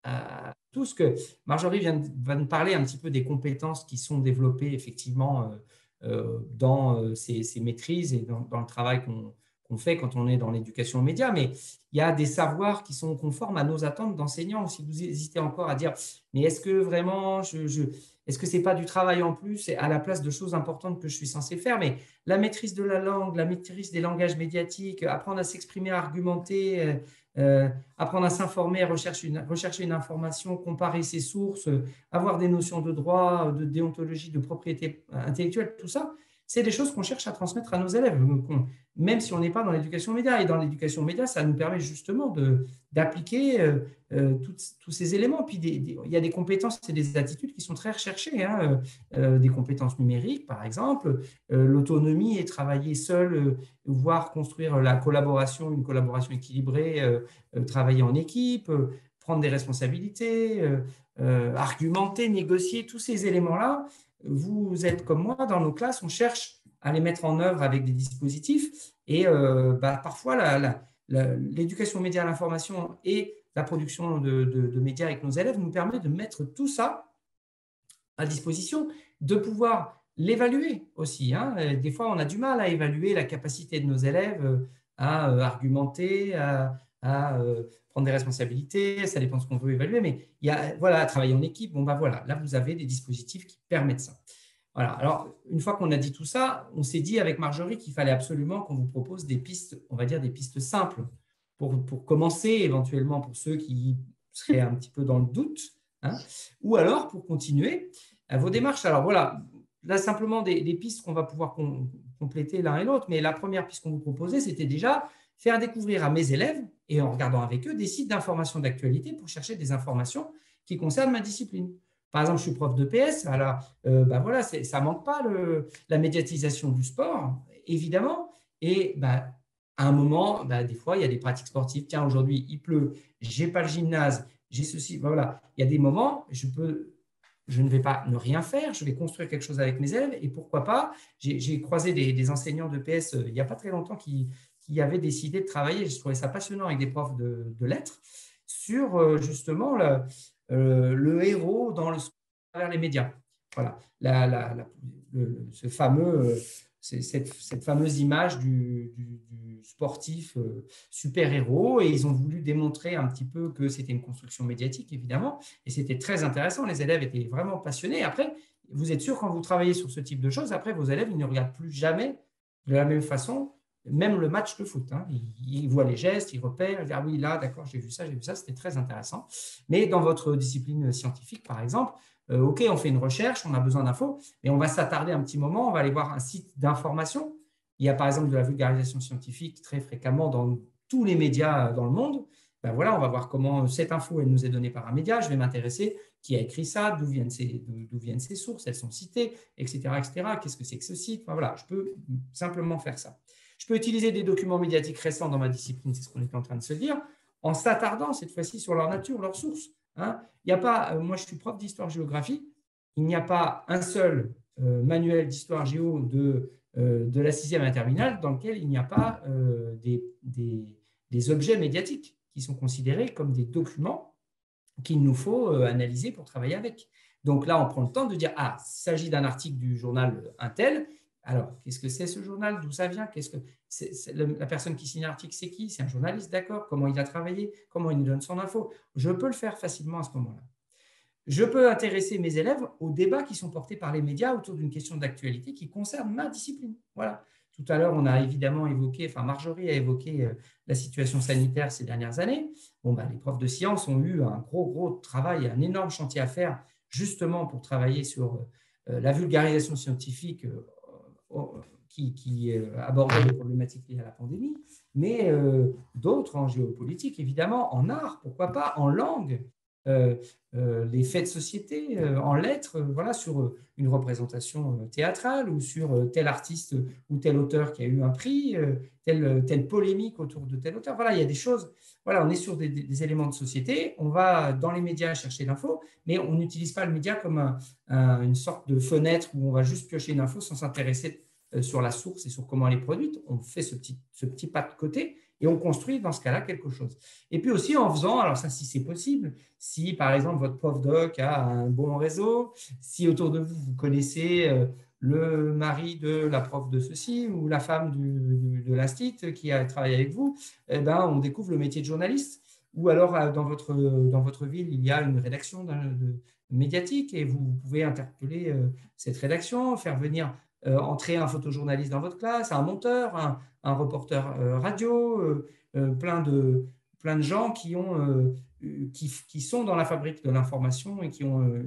à tout ce que Marjorie va nous parler un petit peu des compétences qui sont développées effectivement dans ces maîtrises et dans le travail qu'on fait quand on est dans l'éducation aux médias. Mais il y a des savoirs qui sont conformes à nos attentes d'enseignants. Si vous hésitez encore à dire, mais est-ce que vraiment, est-ce que ce n'est pas du travail en plus à la place de choses importantes que je suis censé faire? Mais la maîtrise de la langue, la maîtrise des langages médiatiques, apprendre à s'exprimer, à argumenter, apprendre à s'informer, à rechercher une information, comparer ses sources, avoir des notions de droit, de déontologie, de propriété intellectuelle, tout ça, c'est des choses qu'on cherche à transmettre à nos élèves, même si on n'est pas dans l'éducation média. Et dans l'éducation média, ça nous permet justement d'appliquer tous ces éléments. Puis il y a des compétences et des attitudes qui sont très recherchées, hein, des compétences numériques, par exemple, l'autonomie et travailler seul, voire construire une collaboration équilibrée, travailler en équipe, prendre des responsabilités, argumenter, négocier, tous ces éléments-là. Vous êtes comme moi, dans nos classes, on cherche à les mettre en œuvre avec des dispositifs et parfois l'éducation média à l'information et la production de médias avec nos élèves nous permet de mettre tout ça à disposition, de pouvoir l'évaluer aussi, hein. Des fois, on a du mal à évaluer la capacité de nos élèves à argumenter, à prendre des responsabilités, ça dépend de ce qu'on veut évaluer, mais il y a, voilà, travailler en équipe, voilà, là, vous avez des dispositifs qui permettent ça. Voilà. Alors, une fois qu'on a dit tout ça, on s'est dit avec Marjorie qu'il fallait absolument qu'on vous propose des pistes, on va dire des pistes simples pour commencer, éventuellement pour ceux qui seraient un petit peu dans le doute, hein. Ou alors, pour continuer vos démarches, alors voilà, là simplement des pistes qu'on va pouvoir compléter l'un et l'autre, mais la première piste qu'on vous proposait, c'était déjà faire découvrir à mes élèves, et en regardant avec eux, des sites d'information d'actualité pour chercher des informations qui concernent ma discipline. Par exemple, je suis prof de PS, alors voilà, ça ne manque pas la médiatisation du sport, évidemment, et à un moment, des fois, il y a des pratiques sportives. Tiens, aujourd'hui, il pleut, je n'ai pas le gymnase, j'ai ceci, voilà. Il y a des moments, je ne vais pas ne rien faire, je vais construire quelque chose avec mes élèves, et pourquoi pas, j'ai croisé des enseignants de PS il n'y a pas très longtemps qui avaient décidé de travailler, je trouvais ça passionnant avec des profs de lettres, sur justement le héros dans le sport à travers les médias. Voilà, ce fameux, cette fameuse image du sportif super-héros, et ils ont voulu démontrer un petit peu que c'était une construction médiatique, évidemment, et c'était très intéressant. Les élèves étaient vraiment passionnés. Après, vous êtes sûr, quand vous travaillez sur ce type de choses, après, vos élèves, ils ne regardent plus jamais de la même façon, même le match de foot. Hein. Ils voient les gestes, ils repèrent, ils disent « Ah oui, là, d'accord, j'ai vu ça, c'était très intéressant. » Mais dans votre discipline scientifique, par exemple, OK, on fait une recherche, on a besoin d'infos, mais on va s'attarder un petit moment, on va aller voir un site d'information. Il y a par exemple de la vulgarisation scientifique très fréquemment dans tous les médias dans le monde. Voilà, on va voir comment cette info, elle nous est donnée par un média. Je vais m'intéresser qui a écrit ça, d'où viennent ces sources, elles sont citées, etc. etc. Qu'est-ce que c'est que ce site? Voilà, je peux simplement faire ça. Je peux utiliser des documents médiatiques récents dans ma discipline, c'est ce qu'on était en train de se dire, en s'attardant cette fois-ci sur leur nature, leurs sources. Hein. Il y a pas, moi, je suis prof d'histoire-géographie. Il n'y a pas un seul manuel d'histoire-géo de la 6e à la terminale dans lequel il n'y a pas des objets médiatiques qui sont considérés comme des documents qu'il nous faut analyser pour travailler avec. Donc là, on prend le temps de dire « Ah, il s'agit d'un article du journal Intel. Alors, qu'est-ce que c'est ce journal? D'où ça vient? La personne qui signe l'article, c'est qui? C'est un journaliste, d'accord? Comment il a travaillé? Comment il nous donne son info? » Je peux le faire facilement à ce moment-là. Je peux intéresser mes élèves aux débats qui sont portés par les médias autour d'une question d'actualité qui concerne ma discipline. Voilà. Tout à l'heure, on a évidemment évoqué, Marjorie a évoqué la situation sanitaire ces dernières années. Les profs de sciences ont eu un gros travail, un énorme chantier à faire justement pour travailler sur la vulgarisation scientifique qui abordait les problématiques liées à la pandémie, mais d'autres en géopolitique, évidemment, en art, pourquoi pas, en langue, les faits de société, en lettres, voilà, sur une représentation théâtrale ou sur tel artiste ou tel auteur qui a eu un prix, telle polémique autour de tel auteur. Voilà, il y a des choses, voilà, on est sur des éléments de société, on va dans les médias chercher l'info, mais on n'utilise pas le média comme une sorte de fenêtre où on va juste piocher une info sans s'intéresser sur la source et sur comment elle est produite. On fait ce petit pas de côté et on construit dans ce cas-là quelque chose. Et puis aussi en faisant, alors ça si c'est possible, si par exemple votre prof doc a un bon réseau, si autour de vous, vous connaissez le mari de la prof de ceci ou la femme de l'instit qui a travaillé avec vous, on découvre le métier de journaliste. Ou alors dans votre ville, il y a une rédaction médiatique et vous pouvez interpeller cette rédaction, faire venir entrer un photojournaliste dans votre classe, un monteur, un reporter radio, plein de gens qui sont dans la fabrique de l'information et qui ont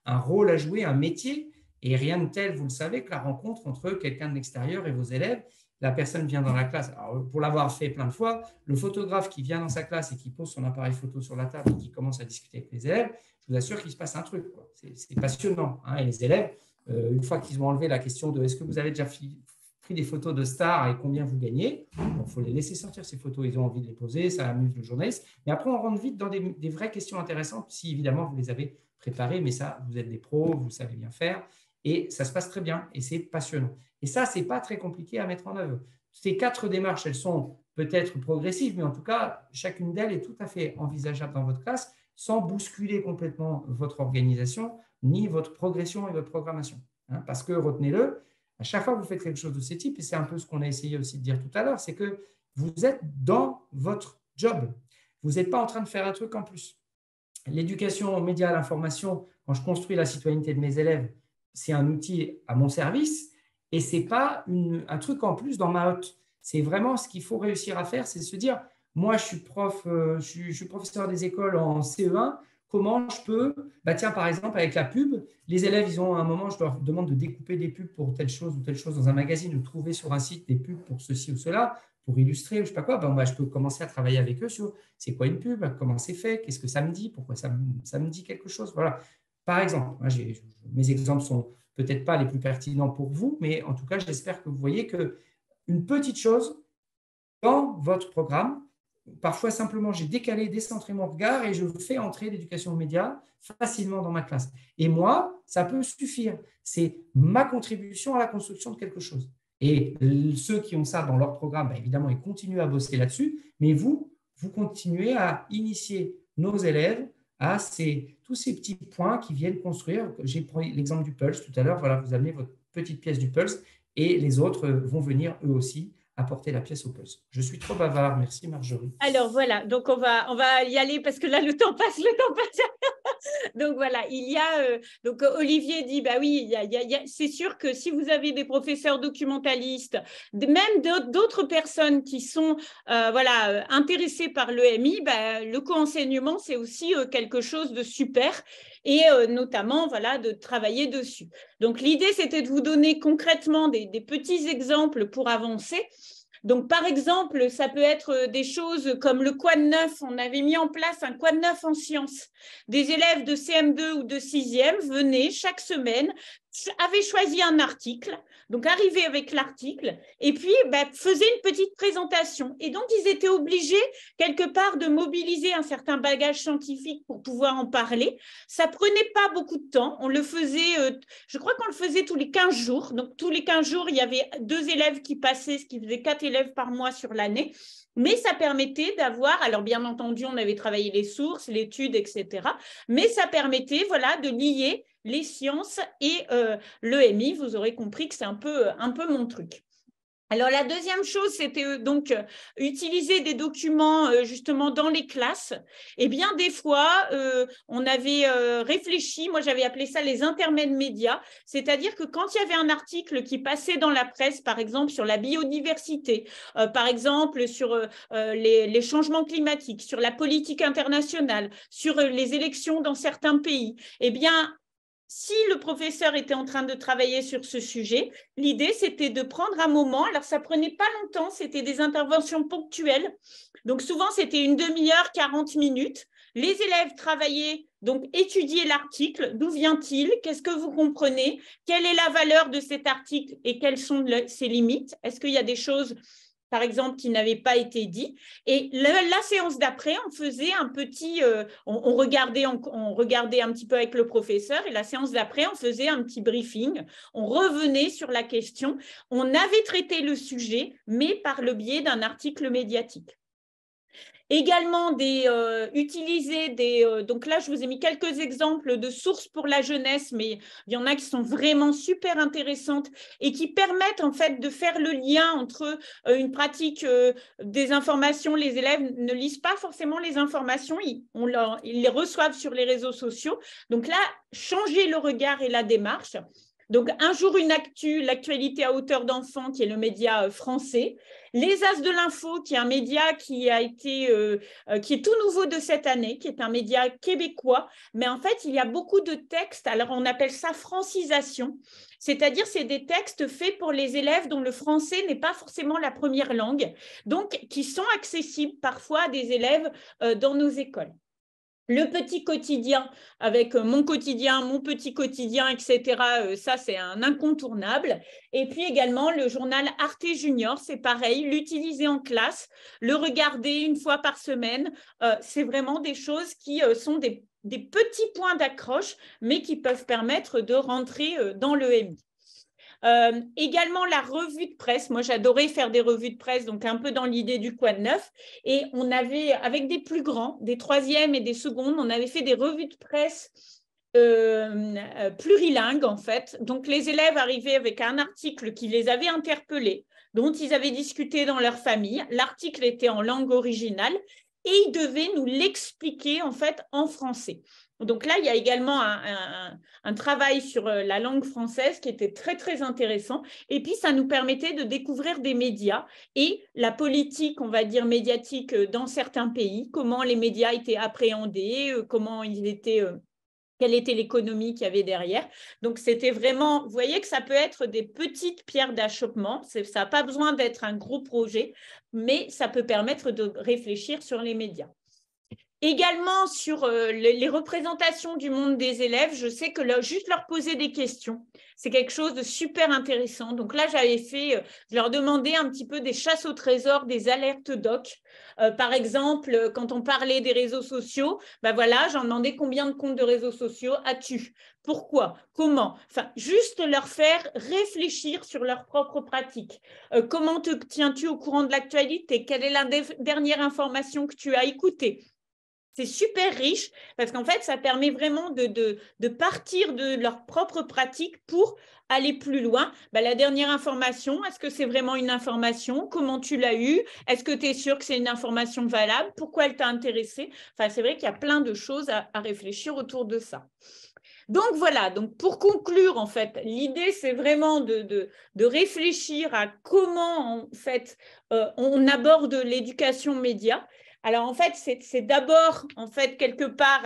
un rôle à jouer, un métier. Et rien de tel, vous le savez, que la rencontre entre quelqu'un de l'extérieur et vos élèves. La personne vient dans la classe. Alors, pour l'avoir fait plein de fois, le photographe qui vient dans sa classe et qui pose son appareil photo sur la table et qui commence à discuter avec les élèves, je vous assure qu'il se passe un truc. C'est passionnant. Hein, et les élèves, une fois qu'ils ont enlevé la question de est-ce que vous avez déjà pris des photos de stars et combien vous gagnez, il faut les laisser sortir ces photos, ils ont envie de les poser, ça amuse le journaliste. Mais après, on rentre vite dans des vraies questions intéressantes si évidemment vous les avez préparées, mais ça, vous êtes des pros, vous savez bien faire et ça se passe très bien et c'est passionnant. Et ça, ce n'est pas très compliqué à mettre en œuvre. Ces 4 démarches, elles sont peut-être progressives, mais en tout cas, chacune d'elles est tout à fait envisageable dans votre classe sans bousculer complètement votre organisation, ni votre progression et votre programmation. Hein, parce que, retenez-le, à chaque fois que vous faites quelque chose de ce type, et c'est un peu ce qu'on a essayé aussi de dire tout à l'heure, c'est que vous êtes dans votre job. Vous n'êtes pas en train de faire un truc en plus. L'éducation aux médias, à l'information, quand je construis la citoyenneté de mes élèves, c'est un outil à mon service et ce n'est pas un truc en plus dans ma hotte. C'est vraiment ce qu'il faut réussir à faire, c'est se dire, moi, je suis professeur des écoles en CE1, comment je peux, tiens, par exemple, avec la pub, les élèves, ils ont à un moment, je leur demande de découper des pubs pour telle chose ou telle chose dans un magazine ou trouver sur un site des pubs pour ceci ou cela, pour illustrer, ou je ne sais pas quoi. Moi, je peux commencer à travailler avec eux sur c'est quoi une pub, comment c'est fait, qu'est-ce que ça me dit, pourquoi ça me dit quelque chose. Voilà. Par exemple, mes exemples sont peut-être pas les plus pertinents pour vous, mais en tout cas, j'espère que vous voyez qu'une petite chose dans votre programme, parfois simplement, j'ai décalé, décentré mon regard et je fais entrer l'éducation aux médias facilement dans ma classe. Et moi, ça peut suffire. C'est ma contribution à la construction de quelque chose. Et ceux qui ont ça dans leur programme, évidemment, ils continuent à bosser là-dessus, mais vous continuez à initier nos élèves à tous ces petits points qui viennent construire. J'ai pris l'exemple du Pulse tout à l'heure. Voilà, vous amenez votre petite pièce du Pulse et les autres vont venir eux aussi apporter la pièce au Pulse. Je suis trop bavard. Merci Marjorie. Alors voilà, donc on va y aller parce que là le temps passe. Donc voilà, il y a donc Olivier dit bah oui, c'est sûr que si vous avez des professeurs documentalistes, même d'autres personnes qui sont intéressées par l'EMI, le co-enseignement c'est aussi quelque chose de super et notamment voilà de travailler dessus. Donc l'idée c'était de vous donner concrètement des petits exemples pour avancer. Donc, par exemple, ça peut être des choses comme le quad 9. On avait mis en place un quad 9 en sciences. Des élèves de CM2 ou de 6e venaient chaque semaine, avaient choisi un article, donc arrivaient avec l'article, et puis faisaient une petite présentation. Et donc, ils étaient obligés, quelque part, de mobiliser un certain bagage scientifique pour pouvoir en parler. Ça ne prenait pas beaucoup de temps. On le faisait, je crois qu'on le faisait tous les 15 jours. Donc, tous les 15 jours, il y avait 2 élèves qui passaient, ce qui faisait 4 élèves par mois sur l'année. Mais ça permettait d'avoir, alors bien entendu, on avait travaillé les sources, l'étude, etc. Mais ça permettait de lier les sciences et l'EMI. Vous aurez compris que c'est un peu mon truc. Alors, la deuxième chose, c'était donc utiliser des documents justement dans les classes. Eh bien, des fois, on avait réfléchi, moi j'avais appelé ça les intermèdes médias, c'est-à-dire que quand il y avait un article qui passait dans la presse, par exemple sur la biodiversité, par exemple sur les changements climatiques, sur la politique internationale, sur les élections dans certains pays, eh bien, si le professeur était en train de travailler sur ce sujet, l'idée, c'était de prendre un moment. Alors, ça ne prenait pas longtemps, c'était des interventions ponctuelles. Donc, souvent, c'était une demi-heure, 40 minutes. Les élèves travaillaient, donc étudiaient l'article. D'où vient-il? Qu'est-ce que vous comprenez? Quelle est la valeur de cet article et quelles sont ses limites? Est-ce qu'il y a des choses par exemple, qui n'avaient pas été dit. Et la séance d'après, on faisait un petit, on regardait un petit peu avec le professeur, et la séance d'après, on faisait un petit briefing. On revenait sur la question. On avait traité le sujet, mais par le biais d'un article médiatique. Également, utiliser donc là, je vous ai mis quelques exemples de sources pour la jeunesse, mais il y en a qui sont vraiment super intéressantes et qui permettent en fait de faire le lien entre une pratique des informations. Les élèves ne lisent pas forcément les informations, ils les reçoivent sur les réseaux sociaux. Donc là, changer le regard et la démarche. Donc, un jour, une actu, l'actualité à hauteur d'enfant, qui est le média français. Les As de l'info, qui est un média qui est tout nouveau de cette année, qui est un média québécois. Mais en fait, il y a beaucoup de textes. Alors, on appelle ça francisation. C'est-à-dire, c'est des textes faits pour les élèves dont le français n'est pas forcément la première langue, donc qui sont accessibles parfois à des élèves dans nos écoles. Le petit quotidien avec mon petit quotidien, etc. Ça, c'est un incontournable. Et puis également, le journal Arte Junior, c'est pareil, l'utiliser en classe, le regarder une fois par semaine. C'est vraiment des choses qui sont des petits points d'accroche, mais qui peuvent permettre de rentrer dans l'EMI. Également la revue de presse. Moi, j'adorais faire des revues de presse, donc un peu dans l'idée du quad 9. Et on avait, avec des plus grands, des troisièmes et des secondes, on avait fait des revues de presse plurilingues, en fait. Donc, les élèves arrivaient avec un article qui les avait interpellés, dont ils avaient discuté dans leur famille. L'article était en langue originale et ils devaient nous l'expliquer, en fait, en français. Donc là, il y a également un travail sur la langue française qui était très, très intéressant. Et puis, ça nous permettait de découvrir des médias et la politique, on va dire, médiatique dans certains pays, comment les médias étaient appréhendés, comment ils étaient… quelle était l'économie qu'il y avait derrière. Donc, c'était vraiment, vous voyez que ça peut être des petites pierres d'achoppement. Ça n'a pas besoin d'être un gros projet, mais ça peut permettre de réfléchir sur les médias. Également sur les représentations du monde des élèves, je sais que juste leur poser des questions, c'est quelque chose de super intéressant. Donc là, je leur demandais un petit peu des chasses au trésor, des alertes doc. Par exemple, quand on parlait des réseaux sociaux, ben voilà, j'en demandais combien de comptes de réseaux sociaux as-tu? Pourquoi? Comment? Enfin, juste leur faire réfléchir sur leurs propres pratiques. Comment te tiens-tu au courant de l'actualité? Quelle est la dernière information que tu as écoutée? C'est super riche parce qu'en fait, ça permet vraiment de partir de leurs propres pratiques pour aller plus loin. Ben, la dernière information, est-ce que c'est vraiment une information? Comment tu l'as eue? Est-ce que tu es sûr que c'est une information valable? Pourquoi elle t'a intéressé? Enfin, c'est vrai qu'il y a plein de choses à réfléchir autour de ça. Donc voilà, donc pour conclure, en fait, l'idée, c'est vraiment de réfléchir à comment, en fait, on aborde l'éducation média. Alors, en fait, c'est d'abord, en fait, quelque part,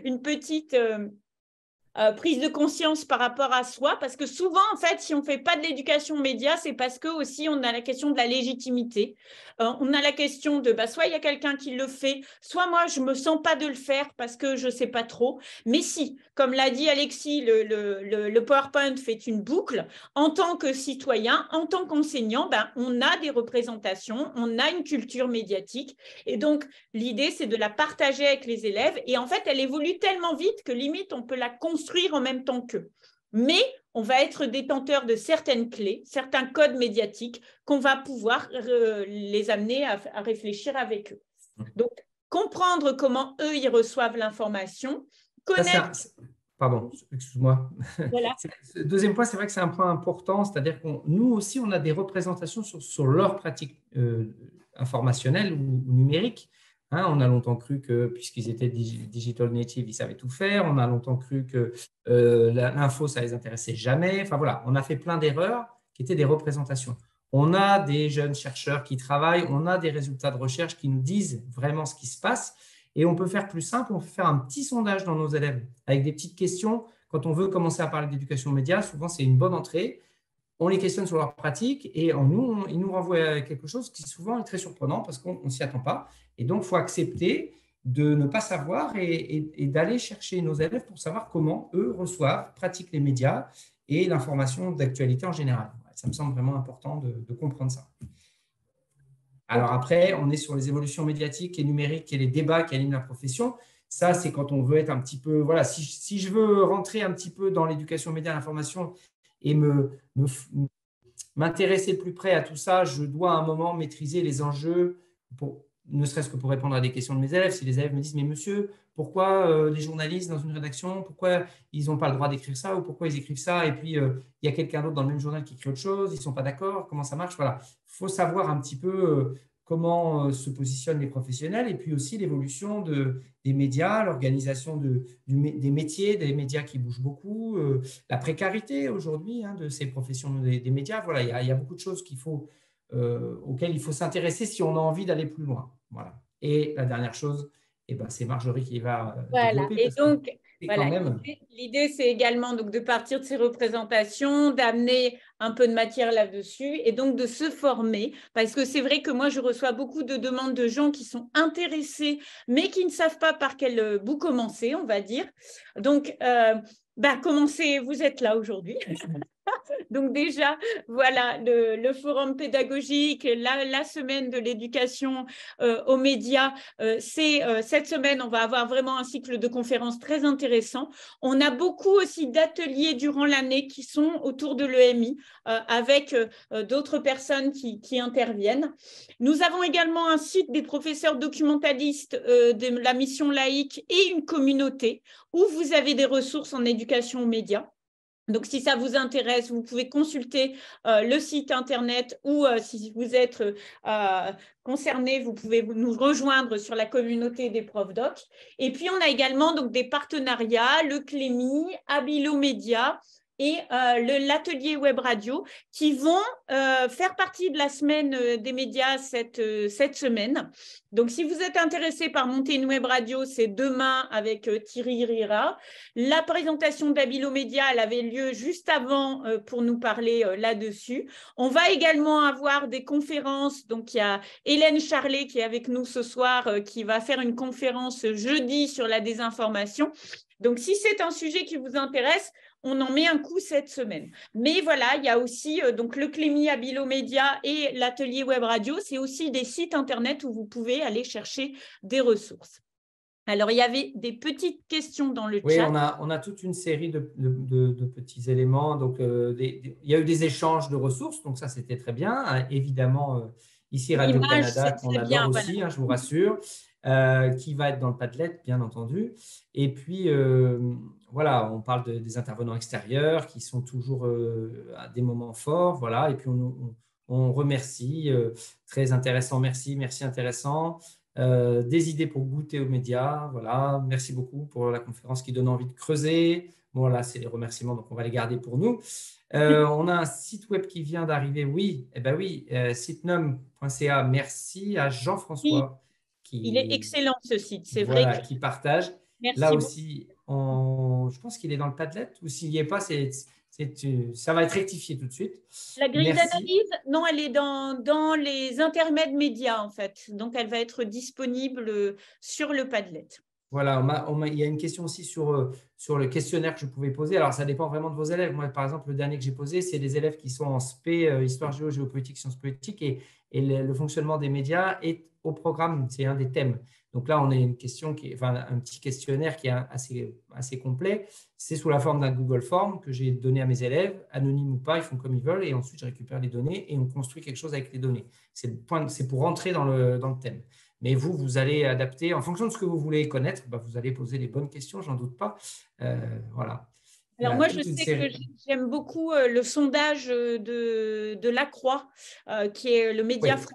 une petite prise de conscience par rapport à soi, parce que souvent, en fait, si on ne fait pas de l'éducation média, c'est parce que aussi on a la question de la légitimité. On a la question de, soit il y a quelqu'un qui le fait, soit moi, je ne me sens pas de le faire parce que je ne sais pas trop. Mais si, comme l'a dit Alexis, le PowerPoint fait une boucle. En tant que citoyen, en tant qu'enseignant, on a des représentations, on a une culture médiatique. Et donc, l'idée, c'est de la partager avec les élèves. Et en fait, elle évolue tellement vite que limite, on peut la construire en même temps qu'eux. Mais on va être détenteur de certaines clés, certains codes médiatiques qu'on va pouvoir les amener à réfléchir avec eux. Donc, comprendre comment eux, ils reçoivent l'information, connaître… Pardon, excuse-moi. Voilà. Ce deuxième point, c'est vrai que c'est un point important, c'est-à-dire que nous aussi, on a des représentations sur leurs pratiques informationnelles ou numériques. Hein, on a longtemps cru que, puisqu'ils étaient digital native, ils savaient tout faire. On a longtemps cru que l'info, ça les intéressait jamais. Enfin voilà, on a fait plein d'erreurs qui étaient des représentations. On a des jeunes chercheurs qui travaillent, on a des résultats de recherche qui nous disent vraiment ce qui se passe. Et on peut faire plus simple, on peut faire un petit sondage dans nos élèves avec des petites questions. Quand on veut commencer à parler d'éducation média, souvent c'est une bonne entrée. On les questionne sur leur pratique et ils nous renvoient quelque chose qui souvent est très surprenant parce qu'on ne s'y attend pas. Et donc, il faut accepter de ne pas savoir et d'aller chercher nos élèves pour savoir comment eux reçoivent, pratiquent les médias et l'information d'actualité en général. Ça me semble vraiment important de comprendre ça. Alors après, on est sur les évolutions médiatiques et numériques et les débats qui animent la profession. Ça, c'est quand on veut être un petit peu… Voilà, si je veux rentrer un petit peu dans l'éducation média, l'information et m'intéresser de plus près à tout ça, je dois à un moment maîtriser les enjeux, ne serait-ce que pour répondre à des questions de mes élèves. Si les élèves me disent « Mais monsieur, pourquoi les journalistes dans une rédaction, pourquoi ils n'ont pas le droit d'écrire ça ou pourquoi ils écrivent ça et puis il y a quelqu'un d'autre dans le même journal qui écrit autre chose, ils ne sont pas d'accord, comment ça marche ?» Voilà, il faut savoir un petit peu comment se positionnent les professionnels et puis aussi l'évolution des médias, l'organisation des métiers, des médias qui bougent beaucoup, la précarité aujourd'hui de ces professions des médias. Voilà, il y a beaucoup de choses auxquelles il faut s'intéresser si on a envie d'aller plus loin. Voilà. Et la dernière chose, c'est Marjorie qui va développer. Et donc, voilà, l'idée, c'est également donc, de partir de ces représentations, d'amener un peu de matière là-dessus et donc de se former. Parce que c'est vrai que moi, je reçois beaucoup de demandes de gens qui sont intéressés, mais qui ne savent pas par quel bout commencer, on va dire. Donc, commencez, vous êtes là aujourd'hui. Donc déjà, voilà, le forum pédagogique, la semaine de l'éducation aux médias, cette semaine, on va avoir vraiment un cycle de conférences très intéressant. On a beaucoup aussi d'ateliers durant l'année qui sont autour de l'EMI avec d'autres personnes qui interviennent. Nous avons également un site des professeurs documentalistes de la mission laïque et une communauté où vous avez des ressources en éducation aux médias. Donc, si ça vous intéresse, vous pouvez consulter le site internet ou si vous êtes concerné, vous pouvez nous rejoindre sur la communauté des profs doc. Et puis, on a également donc, des partenariats, le Clémy, Abilo Média et l'atelier web radio qui vont faire partie de la semaine des médias cette semaine. Donc, si vous êtes intéressé par monter une web radio, c'est demain avec Thierry Rira. La présentation d'Abilo Média, elle avait lieu juste avant pour nous parler là-dessus. On va également avoir des conférences. Donc, il y a Hélène Charlet qui est avec nous ce soir, qui va faire une conférence jeudi sur la désinformation. Donc, si c'est un sujet qui vous intéresse, on en met un coup cette semaine. Mais voilà, il y a aussi donc le Clémy, Abilo Média et l'atelier web radio. C'est aussi des sites internet où vous pouvez aller chercher des ressources. Alors, il y avait des petites questions dans le Oui, chat. on a toute une série de petits éléments. Donc, il y a eu des échanges de ressources, donc ça, c'était très bien. Évidemment, ici, Radio-Canada, qu'on adore aussi, voilà. Je vous rassure, qui va être dans le Padlet, bien entendu. Et puis, voilà, on parle des intervenants extérieurs qui sont toujours à des moments forts. Voilà, et puis, on remercie. Très intéressant, merci intéressant. Des idées pour goûter aux médias. Voilà, merci beaucoup pour la conférence qui donne envie de creuser. Bon, là, c'est les remerciements, donc on va les garder pour nous. On a un site web qui vient d'arriver. Oui, eh ben oui, sitenom.ca. Merci à Jean-François. Il est excellent ce site, c'est voilà, vrai. Qui partage. Merci là beaucoup. aussi, je pense qu'il est dans le Padlet, ou s'il n'y est pas, ça va être rectifié tout de suite. La grille d'analyse, non, elle est dans les intermèdes médias, en fait. Donc, elle va être disponible sur le Padlet. Voilà, il y a une question aussi sur le questionnaire que je pouvais poser. Alors, ça dépend vraiment de vos élèves. Moi, par exemple, le dernier que j'ai posé, c'est des élèves qui sont en SP, Histoire, Géo, Géopolitique, Sciences politiques, et le fonctionnement des médias est au programme, c'est un des thèmes. Donc là, on a une question un petit questionnaire qui est assez complet. C'est sous la forme d'un Google Form que j'ai donné à mes élèves, anonymes ou pas, ils font comme ils veulent, et ensuite je récupère les données et on construit quelque chose avec les données. C'est pour rentrer dans le thème. Mais vous allez adapter en fonction de ce que vous voulez connaître. Vous allez poser les bonnes questions, j'en doute pas. Voilà. Alors moi, je sais que j'aime beaucoup le sondage de La Croix, qui est le média français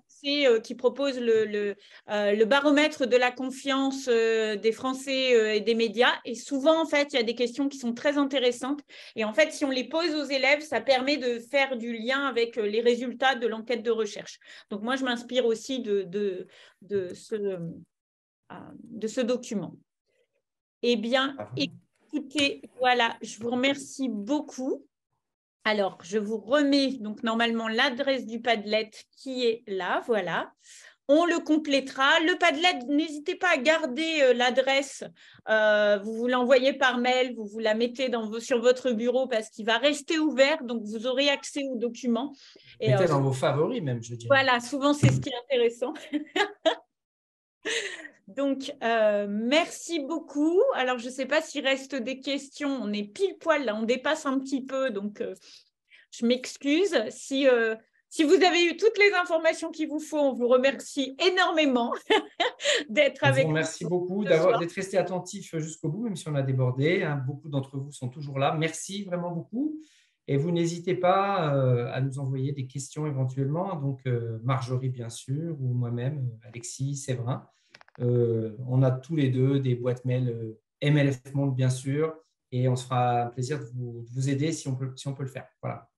qui propose le baromètre de la confiance des Français et des médias. Et souvent, en fait, il y a des questions qui sont très intéressantes. Et en fait, si on les pose aux élèves, ça permet de faire du lien avec les résultats de l'enquête de recherche. Donc moi, je m'inspire aussi de ce document. Eh bien, écoutez, voilà, je vous remercie beaucoup. Alors, je vous remets donc normalement l'adresse du Padlet qui est là, voilà. On le complétera. Le Padlet, n'hésitez pas à garder l'adresse. Vous l'envoyez par mail, vous la mettez sur votre bureau parce qu'il va rester ouvert, donc vous aurez accès aux documents. Mettez dans vos favoris même, je dirais. Voilà, souvent c'est ce qui est intéressant. Donc, merci beaucoup. Alors, je ne sais pas s'il reste des questions. On est pile poil là, on dépasse un petit peu. Donc, je m'excuse. Si vous avez eu toutes les informations qu'il vous faut, on vous remercie énormément d'être avec nous. Merci beaucoup d'être resté attentif jusqu'au bout, même si on a débordé. Beaucoup d'entre vous sont toujours là. Merci vraiment beaucoup. Et vous n'hésitez pas à nous envoyer des questions éventuellement. Donc, Marjorie, bien sûr, ou moi-même, Alexis, Séverin. On a tous les deux des boîtes mail MLF Monde, bien sûr, et on se fera un plaisir de vous aider si on peut le faire. Voilà.